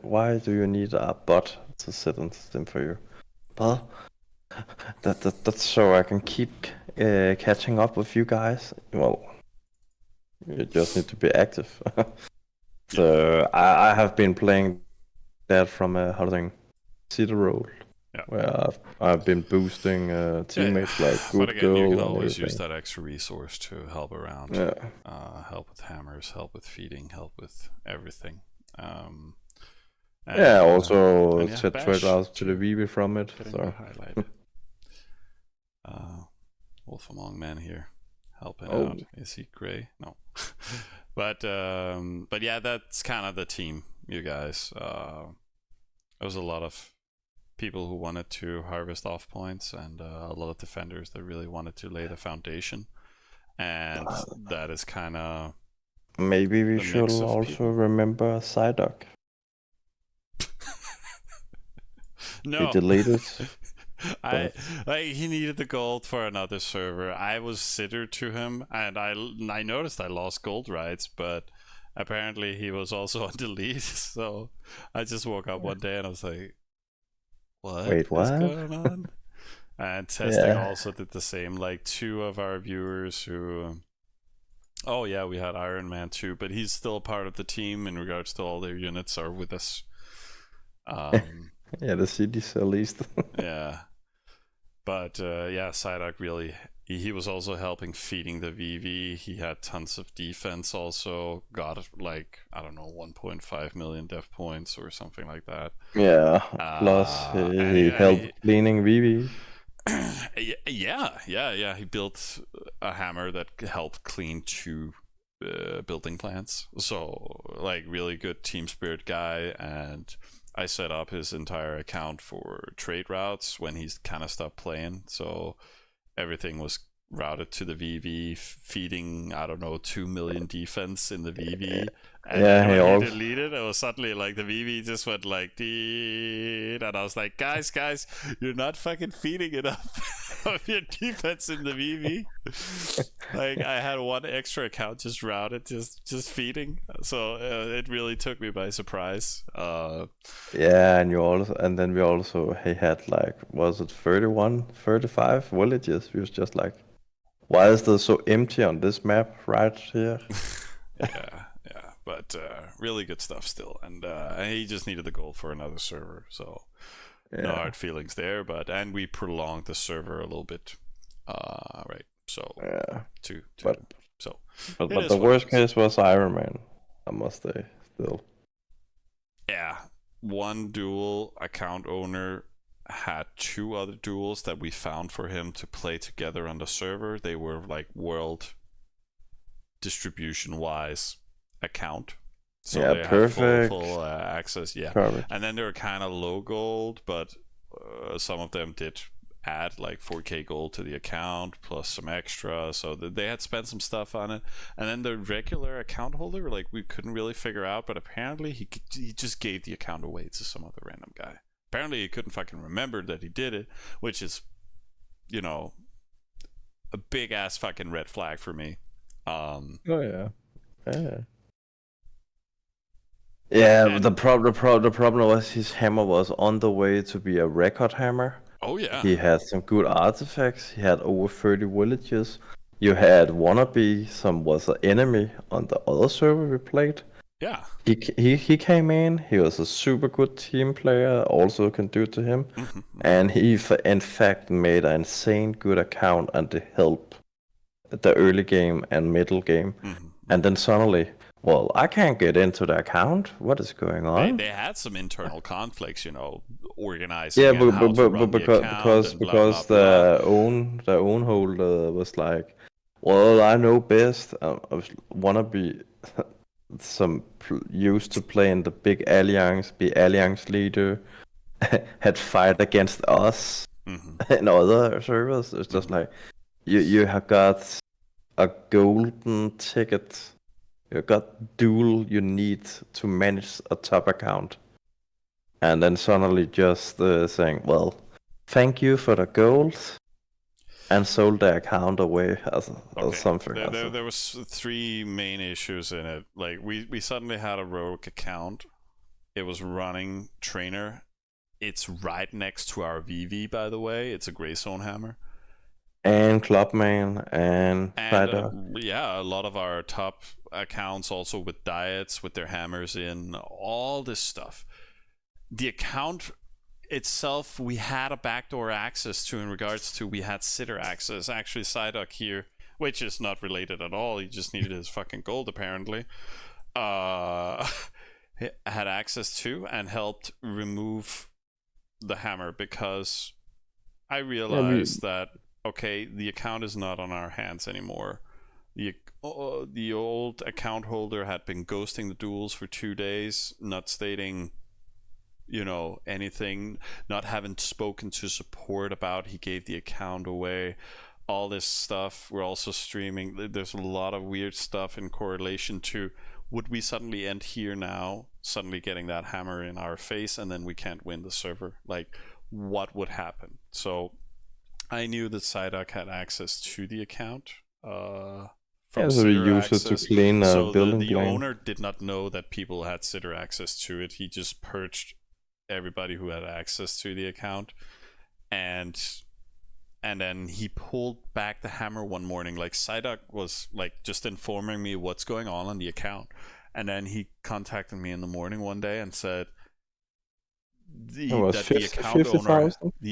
why do you need a bot to sit on system for you? Well, that's so I can keep catching up with you guys. Well, you just need to be active. So I have been playing that from a Cedar role, where I've been boosting teammates like Good But again, Girl you can and always everything. use that extra resource to help around. Help with hammers, help with feeding, help with everything. And, Yeah, also and yeah, set trade Bash routes to the too, VV from it. getting So the highlight. Wolf Among Men here, helping Oh. out. Is he gray? No. But yeah, that's kind of the team, you guys. There was a lot of people who wanted to harvest off points, and a lot of defenders that really wanted to lay the foundation. And that is kind of maybe we the should mix of also people. remember Psyduck. He No. deleted. He needed the gold for another server. I was sitter to him, and I noticed I lost gold rights, but apparently he was also on delete. So I just woke up one day and I was like, "What Wait, is what? going on?" And testing Yeah. also did the same. Like 2 of our viewers who, oh yeah, we had Iron Man too, but he's still part of the team in regards to all their units are with us. Yeah, the cities at least. Yeah. But yeah, Psyduck really, he was also helping feeding the VV. He had tons of defense also, got like, I don't know, 1.5 million def points or something like that. Yeah, plus he helped cleaning VV. Yeah, he built a hammer that helped clean 2 building plants. So, like, really good team spirit guy, and I set up his entire account for trade routes when he's kind of stopped playing. So everything was routed to the VV, feeding, I don't know, 2 million defense in the VV. And Yeah, then he when also he deleted, it was suddenly like the VV just went like, and I was like, guys, you're not fucking feeding enough of your defense in the VV. Like, I had 1 extra account just routed, just feeding. So it really took me by surprise. yeah, and then he had like, was it 31, 35 villages? He was just like, why is there so empty on this map right here? yeah, but really good stuff still, and he just needed the gold for another server, so no hard feelings there. And we prolonged the server a little bit, right? So yeah, but the worst case was Iron Man, I must say, still. Yeah, 1 dual account owner had 2 other duels that we found for him to play together on the server. They were like world distribution wise account, so Yeah, they perfect. had full access. Yeah, Perfect. and then they were kind of low gold, but some of them did add like 4k gold to the account plus some extra, so they had spent some stuff on it. And then the regular account holder, like, we couldn't really figure out, but apparently he just gave the account away to some other random guy. Apparently he couldn't fucking remember that he did it, which is, you know, a big ass fucking red flag for me. Oh yeah. Yeah, the problem was his hammer was on the way to be a record hammer. Oh yeah. He had some good artifacts. He had over 30 villages. You had Wannabe, some was an enemy on the other server we played. Yeah. He came in. He was a super good team player. Also can do to him, and he in fact made an insane good account and to help the early game and middle game. And then suddenly, well, I can't get into the account. What is going on? They had some internal conflicts, you know, organizing. Yeah, and how to run the account because and blah, blah, the own holder was like, well, I know best. I wanna be used to play in the big alliance, be alliance leader, had fight against us in other servers. It's just like you have got a golden ticket. You got duel you need to manage a top account. And then suddenly just saying, well, thank you for the gold, and sold the account away or something. There was 3 main issues in it. Like, we suddenly had a rogue account. It was running trainer. It's right next to our VV, by the way. It's a Grey Zone hammer. And Clubman and yeah, a lot of our top accounts also with diets, with their hammers in, all this stuff. The account itself, we had a backdoor access to in regards to, we had sitter access. Actually, Psyduck here, which is not related at all, he just needed his fucking gold apparently. had access to and helped remove the hammer, because I realized that okay, the account is not on our hands anymore. The old account holder had been ghosting the duels for 2 days, not stating anything, not having spoken to support about he gave the account away, all this stuff. We're also streaming. There's a lot of weird stuff in correlation to, would we suddenly end here now, suddenly getting that hammer in our face, and then we can't win the server? Like, what would happen? So I knew that Psyduck had access to the account from so we sitter use it to access. clean a So building the plane. owner did not know that people had sitter access to it. He just purged everybody who had access to the account, and then he pulled back the hammer one morning. Like, Psyduck was like just informing me what's going on the account, and then he contacted me in the morning one day and said the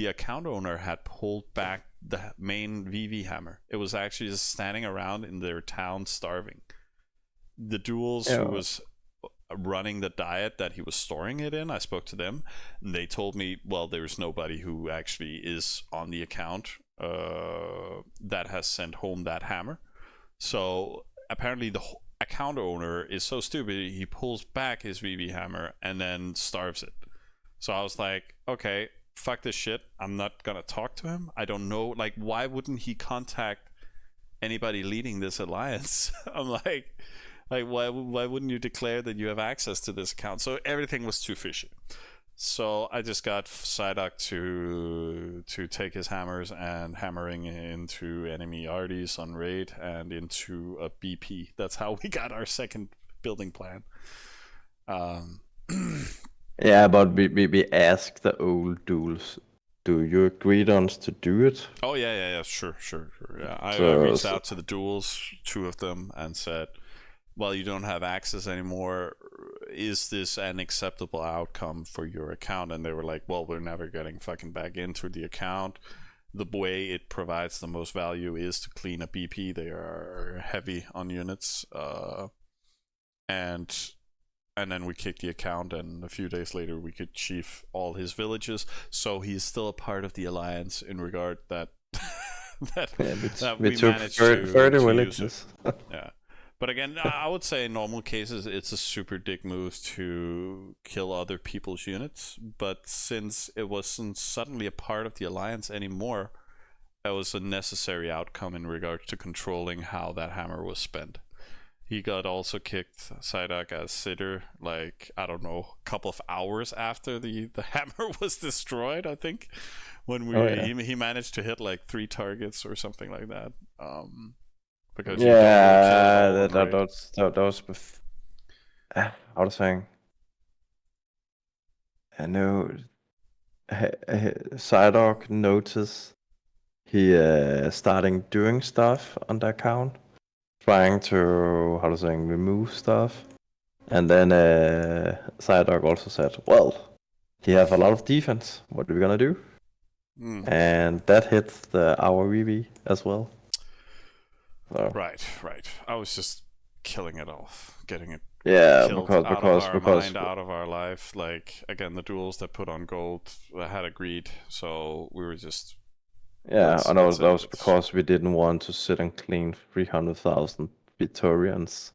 account owner had pulled back the main VV hammer. It was actually just standing around in their town starving. The duels who was running the diet that he was storing it in, I spoke to them, and they told me, well, there's nobody who actually is on the account that has sent home that hammer. So apparently the account owner is so stupid, he pulls back his VV hammer and then starves it. So I was like, okay, fuck this shit, I'm not gonna talk to him. I don't know, like, why wouldn't he contact anybody leading this alliance? I'm like why wouldn't you declare that you have access to this account? So everything was too fishy. So I just got Psyduck to take his hammers and hammering into enemy arties on raid and into a BP. That's how we got our second building plan. Yeah, but we asked the old duels, do you agree on us to do it? Oh yeah, sure. Yeah, I reached out to the duels, 2 of them, and said, well, you don't have access anymore. Is this an acceptable outcome for your account? And they were like, well, we're never getting fucking back into the account. The way it provides the most value is to clean a BP. They are heavy on units. And then we kicked the account, and a few days later we could chief all his villages. So he's still a part of the alliance in regard that that we took managed 30 to villages. Yeah. But again, I would say in normal cases it's a super dick move to kill other people's units. But since it wasn't suddenly a part of the alliance anymore, that was a necessary outcome in regard to controlling how that hammer was spent. He got also kicked, Psyduck, as sitter, like, I don't know, a couple of hours after the hammer was destroyed, I think. When he managed to hit like 3 targets or something like that. Because that was how to saying. I know Psyduck noticed he starting doing stuff on the account, trying to remove stuff, and then Psyduck also said, well, he have a lot of defense, what are we gonna do? And that hit our VV as well. So. Right. I was just killing it off, getting it killed because out of our mind, out of our life. Like, again, the duels that put on gold had agreed, so we were just... Yeah, and that was because we didn't want to sit and clean 300,000 Victorians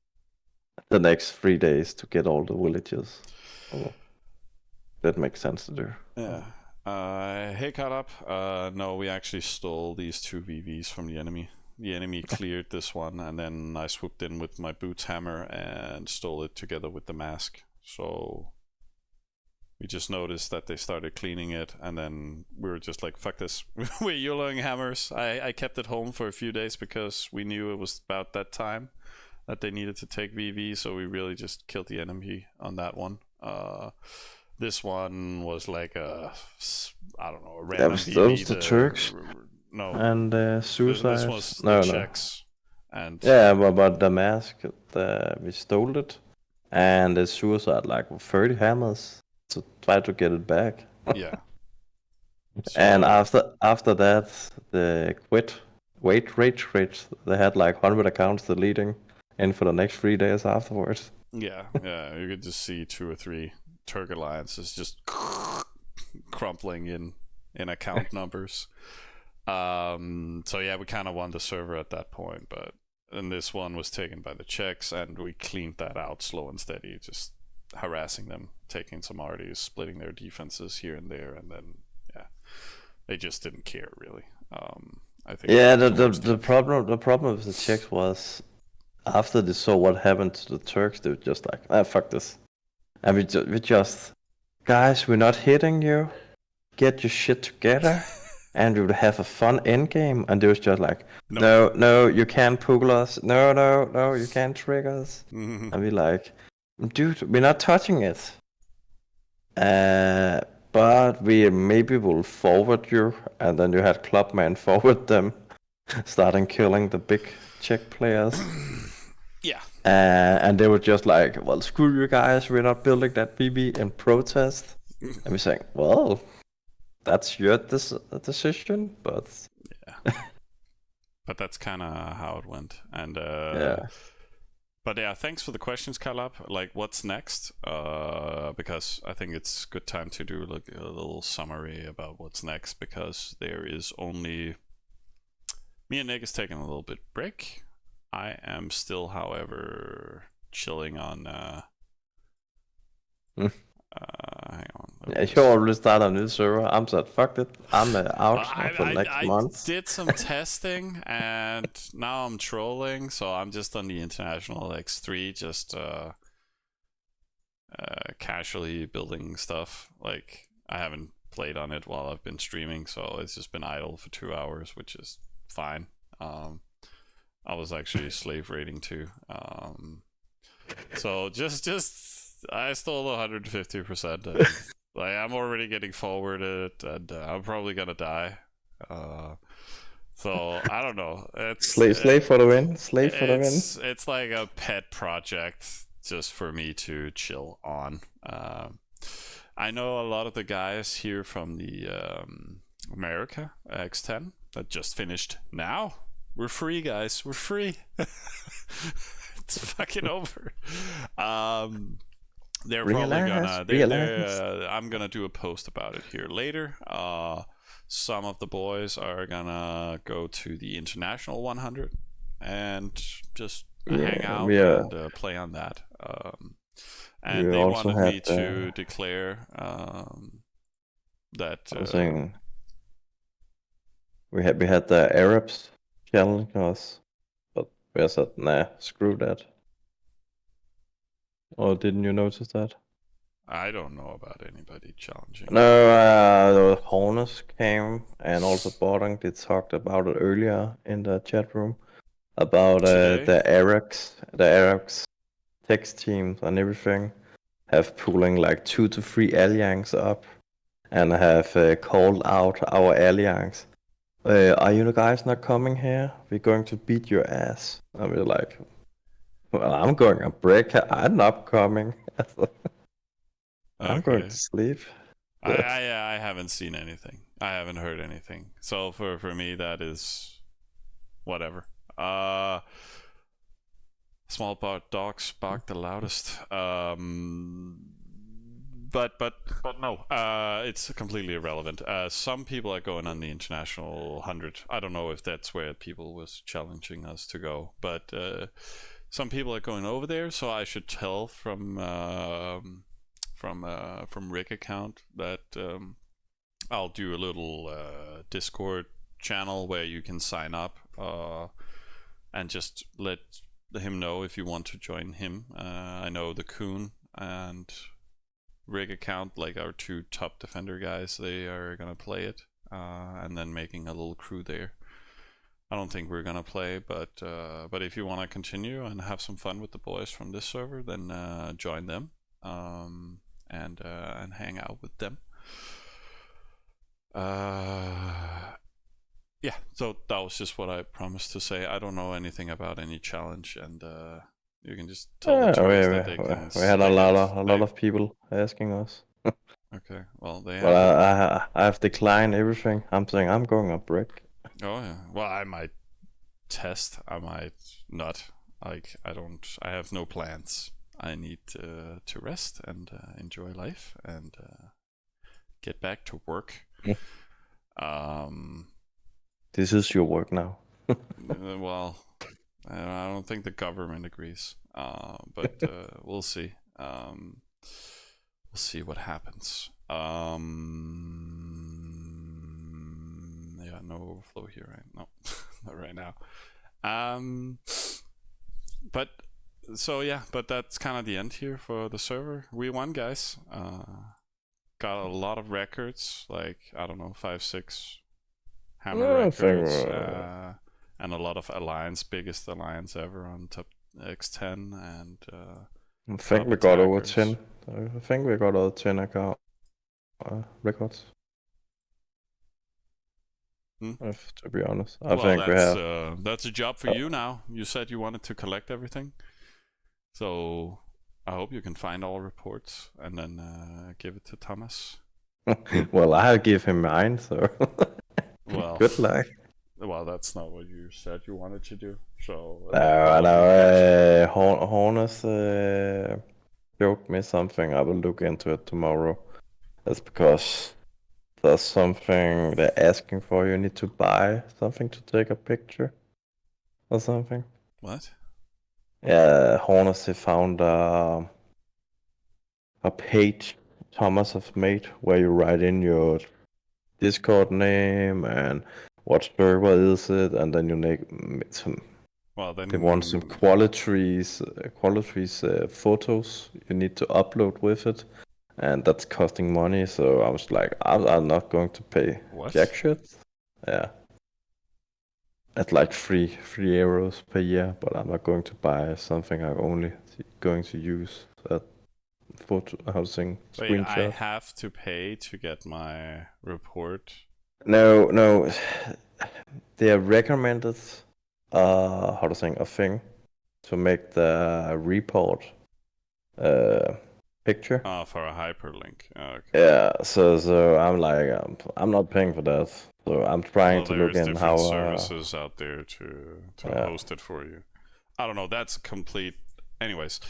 the next 3 days to get all the villages. Oh, that makes sense to do. Yeah. Hey, caught up. No, we actually stole these 2 VVs from the enemy. The enemy cleared this one, and then I swooped in with my boots hammer and stole it together with the mask. So we just noticed that they started cleaning it, and then we were just like, fuck this. We're YOLOing hammers. I kept it home for a few days because we knew it was about that time that they needed to take VV, so we really just killed the enemy on that one. This one was like a random VV. That was the Turks. No. And suicide. This was the Czechs. And yeah, but the mask, we stole it, and the suicide like 30 hammers to try to get it back. Yeah. So... And after that, the rage, they had like 100 accounts deleting, in for the next 3 days afterwards. Yeah, you could just see 2 or 3 Turk alliances just crumpling in account numbers. So yeah, we kind of won the server at that point, but and this one was taken by the Czechs, and we cleaned that out slow and steady, just harassing them, taking some arties, splitting their defenses here and there, and then yeah, they just didn't care really. I think Yeah, that was the worst the hit. problem with the Czechs was after they saw what happened to the Turks, they were just like, ah, fuck this. And we just, guys, we're not hitting you. Get your shit together, and we would have a fun endgame. And they was just like, No. no, you can't pull us. No, you can't trick us. And we like, dude, we're not touching it. But we maybe will forward you, and then you had Clubman forward them, starting killing the big Czech players. Yeah. And they were just like, well, screw you guys, we're not building that BB in protest. And we're saying, well, that's your decision, but Yeah. But that's kind of how it went. And yeah. But yeah, thanks for the questions, Calab. Like, what's next? Because I think it's good time to do like a little summary about what's next, because there is only me and Nick is taking a little bit break. I am still, however, chilling on. Hang on. Yeah, you already start a new server. I'm said, fuck it. I'm out for next I month. did some testing, and now I'm trolling, so I'm just on the international X3, just casually building stuff. Like, I haven't played on it while I've been streaming, so it's just been idle for 2 hours, which is fine. I was actually slave raiding too. So just I stole 150%. And, like, I'm already getting forwarded, and I'm probably gonna die. So I don't know. It's Slave for the win. Slave for the win. it's like a pet project just for me to chill on. I know a lot of the guys here from the America X10 that just finished now. We're free, guys. We're free. It's fucking over. They're probably gonna. I'm gonna do a post about it here later. Some of the boys are gonna go to the international 100 and just hang out and play on that. And they wanted me to declare that. I was saying we had the Arabs challenge us, but we said, nah, screw that. Or didn't you notice that? I don't know about anybody challenging. No, the Hornets came, and also Bordang did talked about it earlier in the chat room about the Arabs text teams and everything have pulling like 2 to 3 alliances up and have called out our alliance. Are you guys not coming here? We're going to beat your ass. And we're like, well, I'm going on break. I'm not coming. I'm going to sleep. I haven't seen anything. I haven't heard anything. So for me, that is whatever. Small dogs bark the loudest. But no. It's completely irrelevant. Some people are going on the international 100. I don't know if that's where people was challenging us to go, but some people are going over there. So I should tell from Rick account that I'll do a little Discord channel where you can sign up and just let him know if you want to join him. I know the Coon and Rick account, like our 2 top defender guys, they are gonna play it, and then making a little crew there. I don't think we're gonna play, but if you want to continue and have some fun with the boys from this server, then join them. And hang out with them. Yeah, so that was just what I promised to say. I don't know anything about any challenge, and you can just tell the Turks that they can. We had a lot of people asking us. Okay, well they have. Well, I have declined everything. I'm saying I'm going on break. Oh yeah. Well, I might test. I might not. Like I have no plans. I need to rest and enjoy life and get back to work. This is your work now. Well, I don't think the government agrees, but we'll see. We'll see what happens. Yeah, no overflow here, right? No, not right now. But so yeah, but that's kind of the end here for the server. We won, guys. Got a lot of records, like I don't know, 5-6 hammer records, and a lot of biggest alliance ever on top x10, and I think we got over 10. I think we got over 10 account records. To be honest, I think we have. That's a job for you now. You said you wanted to collect everything, so I hope you can find all reports and then give it to Thomas. Well, I'll give him mine, so well, good luck. Well, that's not what you said you wanted to do. So I know. Hornus showed me something. I will look into it tomorrow. That's because there's something they're asking for. You need to buy something to take a picture or something. What? Yeah, Hornus, he found a page Thomas has made where you write in your Discord name and what server is it, and then you make some. Well, then they want some qualities photos you need to upload with it, and that's costing money. So I was like, I'm not going to pay jack shit. Yeah, at like €3 per year, but I'm not going to buy something I'm only going to use that photo housing screenshot. I have to pay to get my report. No, they are recommended a thing to make the report picture. Oh, for a hyperlink. Okay. Yeah, so I'm like, I'm not paying for that. So I'm trying to look in how services out there to host it for you. I don't know. That's complete. Anyways,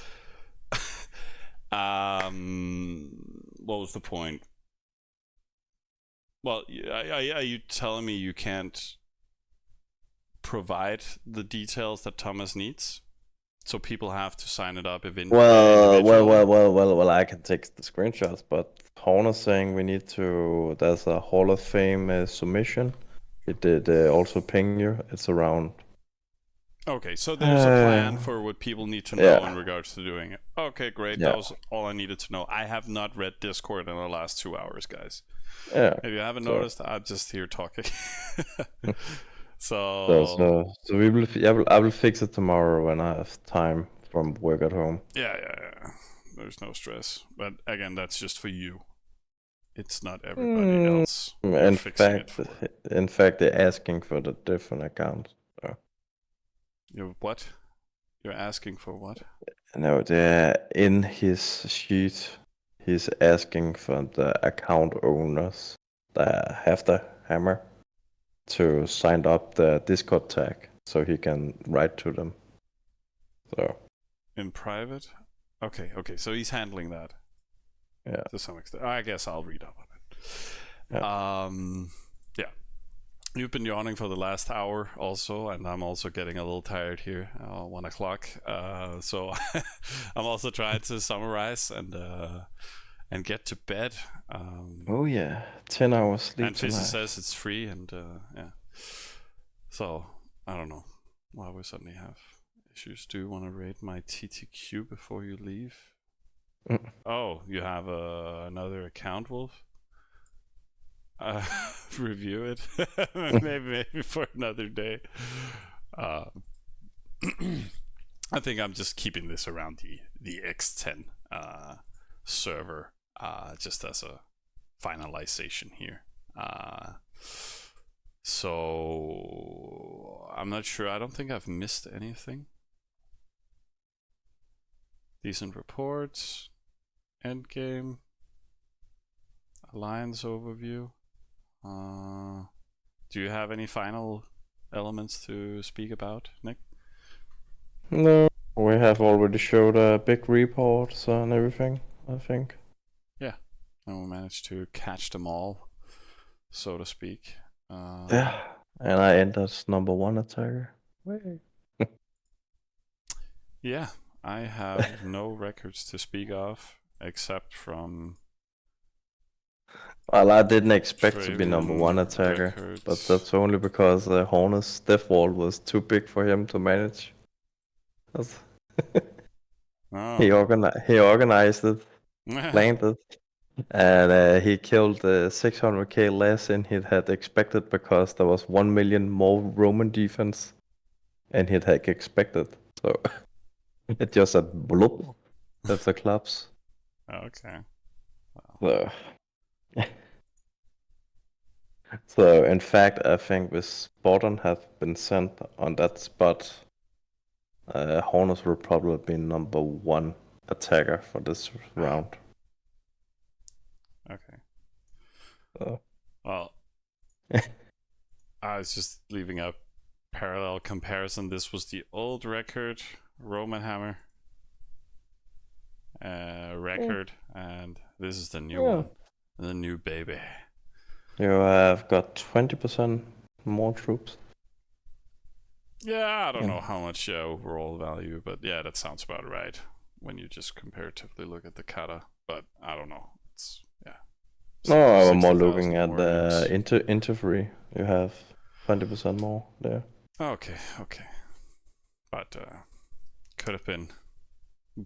what was the point? Well, are you telling me you can't provide the details that Thomas needs? So people have to sign it up individually? Well, I can take the screenshots, but Horn is saying we need to. There's a Hall of Fame submission. It did also ping you. It's around. Okay, so there's a plan for what people need to know in regards to doing it. Okay, great. Yeah. That was all I needed to know. I have not read Discord in the last 2 hours, guys. Yeah. If you haven't noticed, I'm just here talking. So we will. I will fix it tomorrow when I have time from work at home. Yeah. There's no stress. But again, that's just for you. It's not everybody else. In fact, they're asking for the different account. So. What? You're asking for what? No, they're in his sheet. He's asking for the account owners that have the hammer to sign up the Discord tag so he can write to them. So in private? Okay, so he's handling that. Yeah. To some extent. I guess I'll read up on it. Yeah. Yeah. You've been yawning for the last hour also, and I'm also getting a little tired here, 1 o'clock. So I'm also trying to summarize and get to bed. Oh yeah, 10 hours sleep. And Fizzy says it's free, and yeah. So I don't know why we suddenly have issues. Do you want to rate my TTQ before you leave? Oh, you have another account, Wolf? Review it. maybe for another day. I think I'm just keeping this around the x10 server just as a finalization here. So I'm not sure. I don't think I've missed anything. Decent reports, endgame, alliance overview. Do you have any final elements to speak about, Nick? No, we have already showed big reports and everything, I think. And we managed to catch them all, so to speak. Yeah, and I entered number 1 attacker. Way. Yeah, I have no records to speak of except from Well, I didn't expect to be number Travian 1 attacker, records. but that's only because Horner's death wall was too big for him to manage. That's- Oh. he organized it, planned it, and he killed 600k less than he had expected because there was 1 million more Roman defense, and he had expected. So it just said bloop with the clubs. Okay. So, so in fact, I think this Borden have been sent on that spot. Hornets will probably be number 1 attacker for this round. Okay. So. Well, I was just leaving a parallel comparison. This was the old record, Roman Hammer record, and this is the new one, the new baby. You have got 20% more troops. Yeah, I don't know how much overall value, but yeah, that sounds about right when you just comparatively look at the kata. But I don't know. It's No, I'm more 60,000 looking at more the units. interfree. You have 20% more there. Okay. But could have been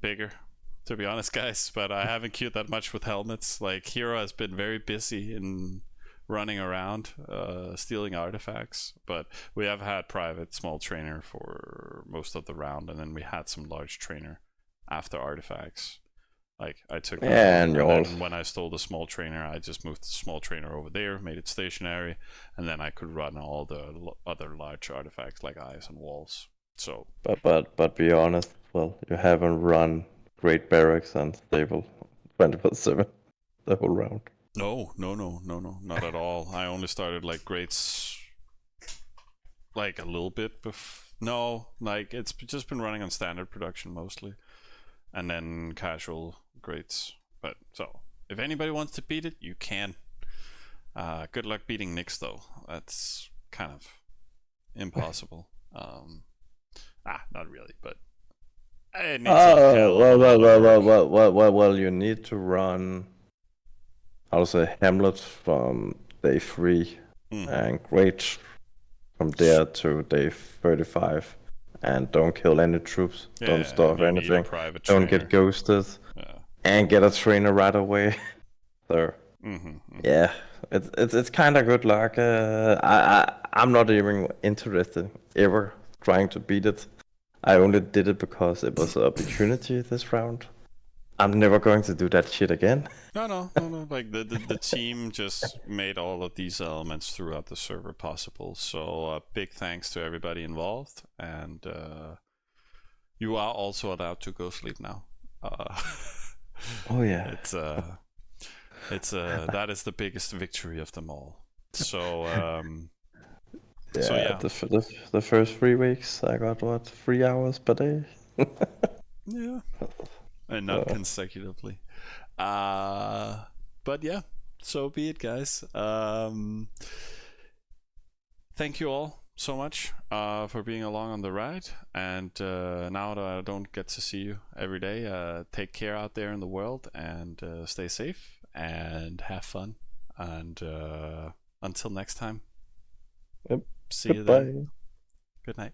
bigger, to be honest, guys. But I haven't queued that much with helmets. Like, Hero has been very busy in running around stealing artifacts, but we have had private small trainer for most of the round, and then we had some large trainer after artifacts. Like, I took that Yeah, on, and and you then when I stole the small trainer, I just moved the small trainer over there, made it stationary, and then I could run all the other large artifacts like eyes and walls. So but be honest, well, you haven't run Great Barracks and Stable 24/7 the whole round. no, not at all. I only started like grades like a little bit no, like it's just been running on standard production mostly, and then casual grades. But so if anybody wants to beat it, you can. Good luck beating Nyx though. That's kind of impossible. Not really, but it needs a hell of a lot of work. Well, you need to run, I'll say, Hamlet from day 3 and Great from there to day 35. And don't kill any troops, don't Yeah, and starve you need a anything, private don't trainer. get ghosted, Yeah. and get a trainer right away. So, yeah, it's kind of good luck. I'm not even interested ever trying to beat it. I only did it because it was an opportunity this round. I'm never going to do that shit again. No. Like the team just made all of these elements throughout the server possible. So big thanks to everybody involved, and you are also allowed to go sleep now. Oh yeah, it's that is the biggest victory of them all. So yeah. so yeah. The first 3 weeks, I got what 3 hours per day. Yeah, and not consecutively. But yeah, so be it, guys. Thank you all so much for being along on the ride. And now that I don't get to see you every day, take care out there in the world, and stay safe and have fun. And until next time, Yep. see you Goodbye. then. Good night.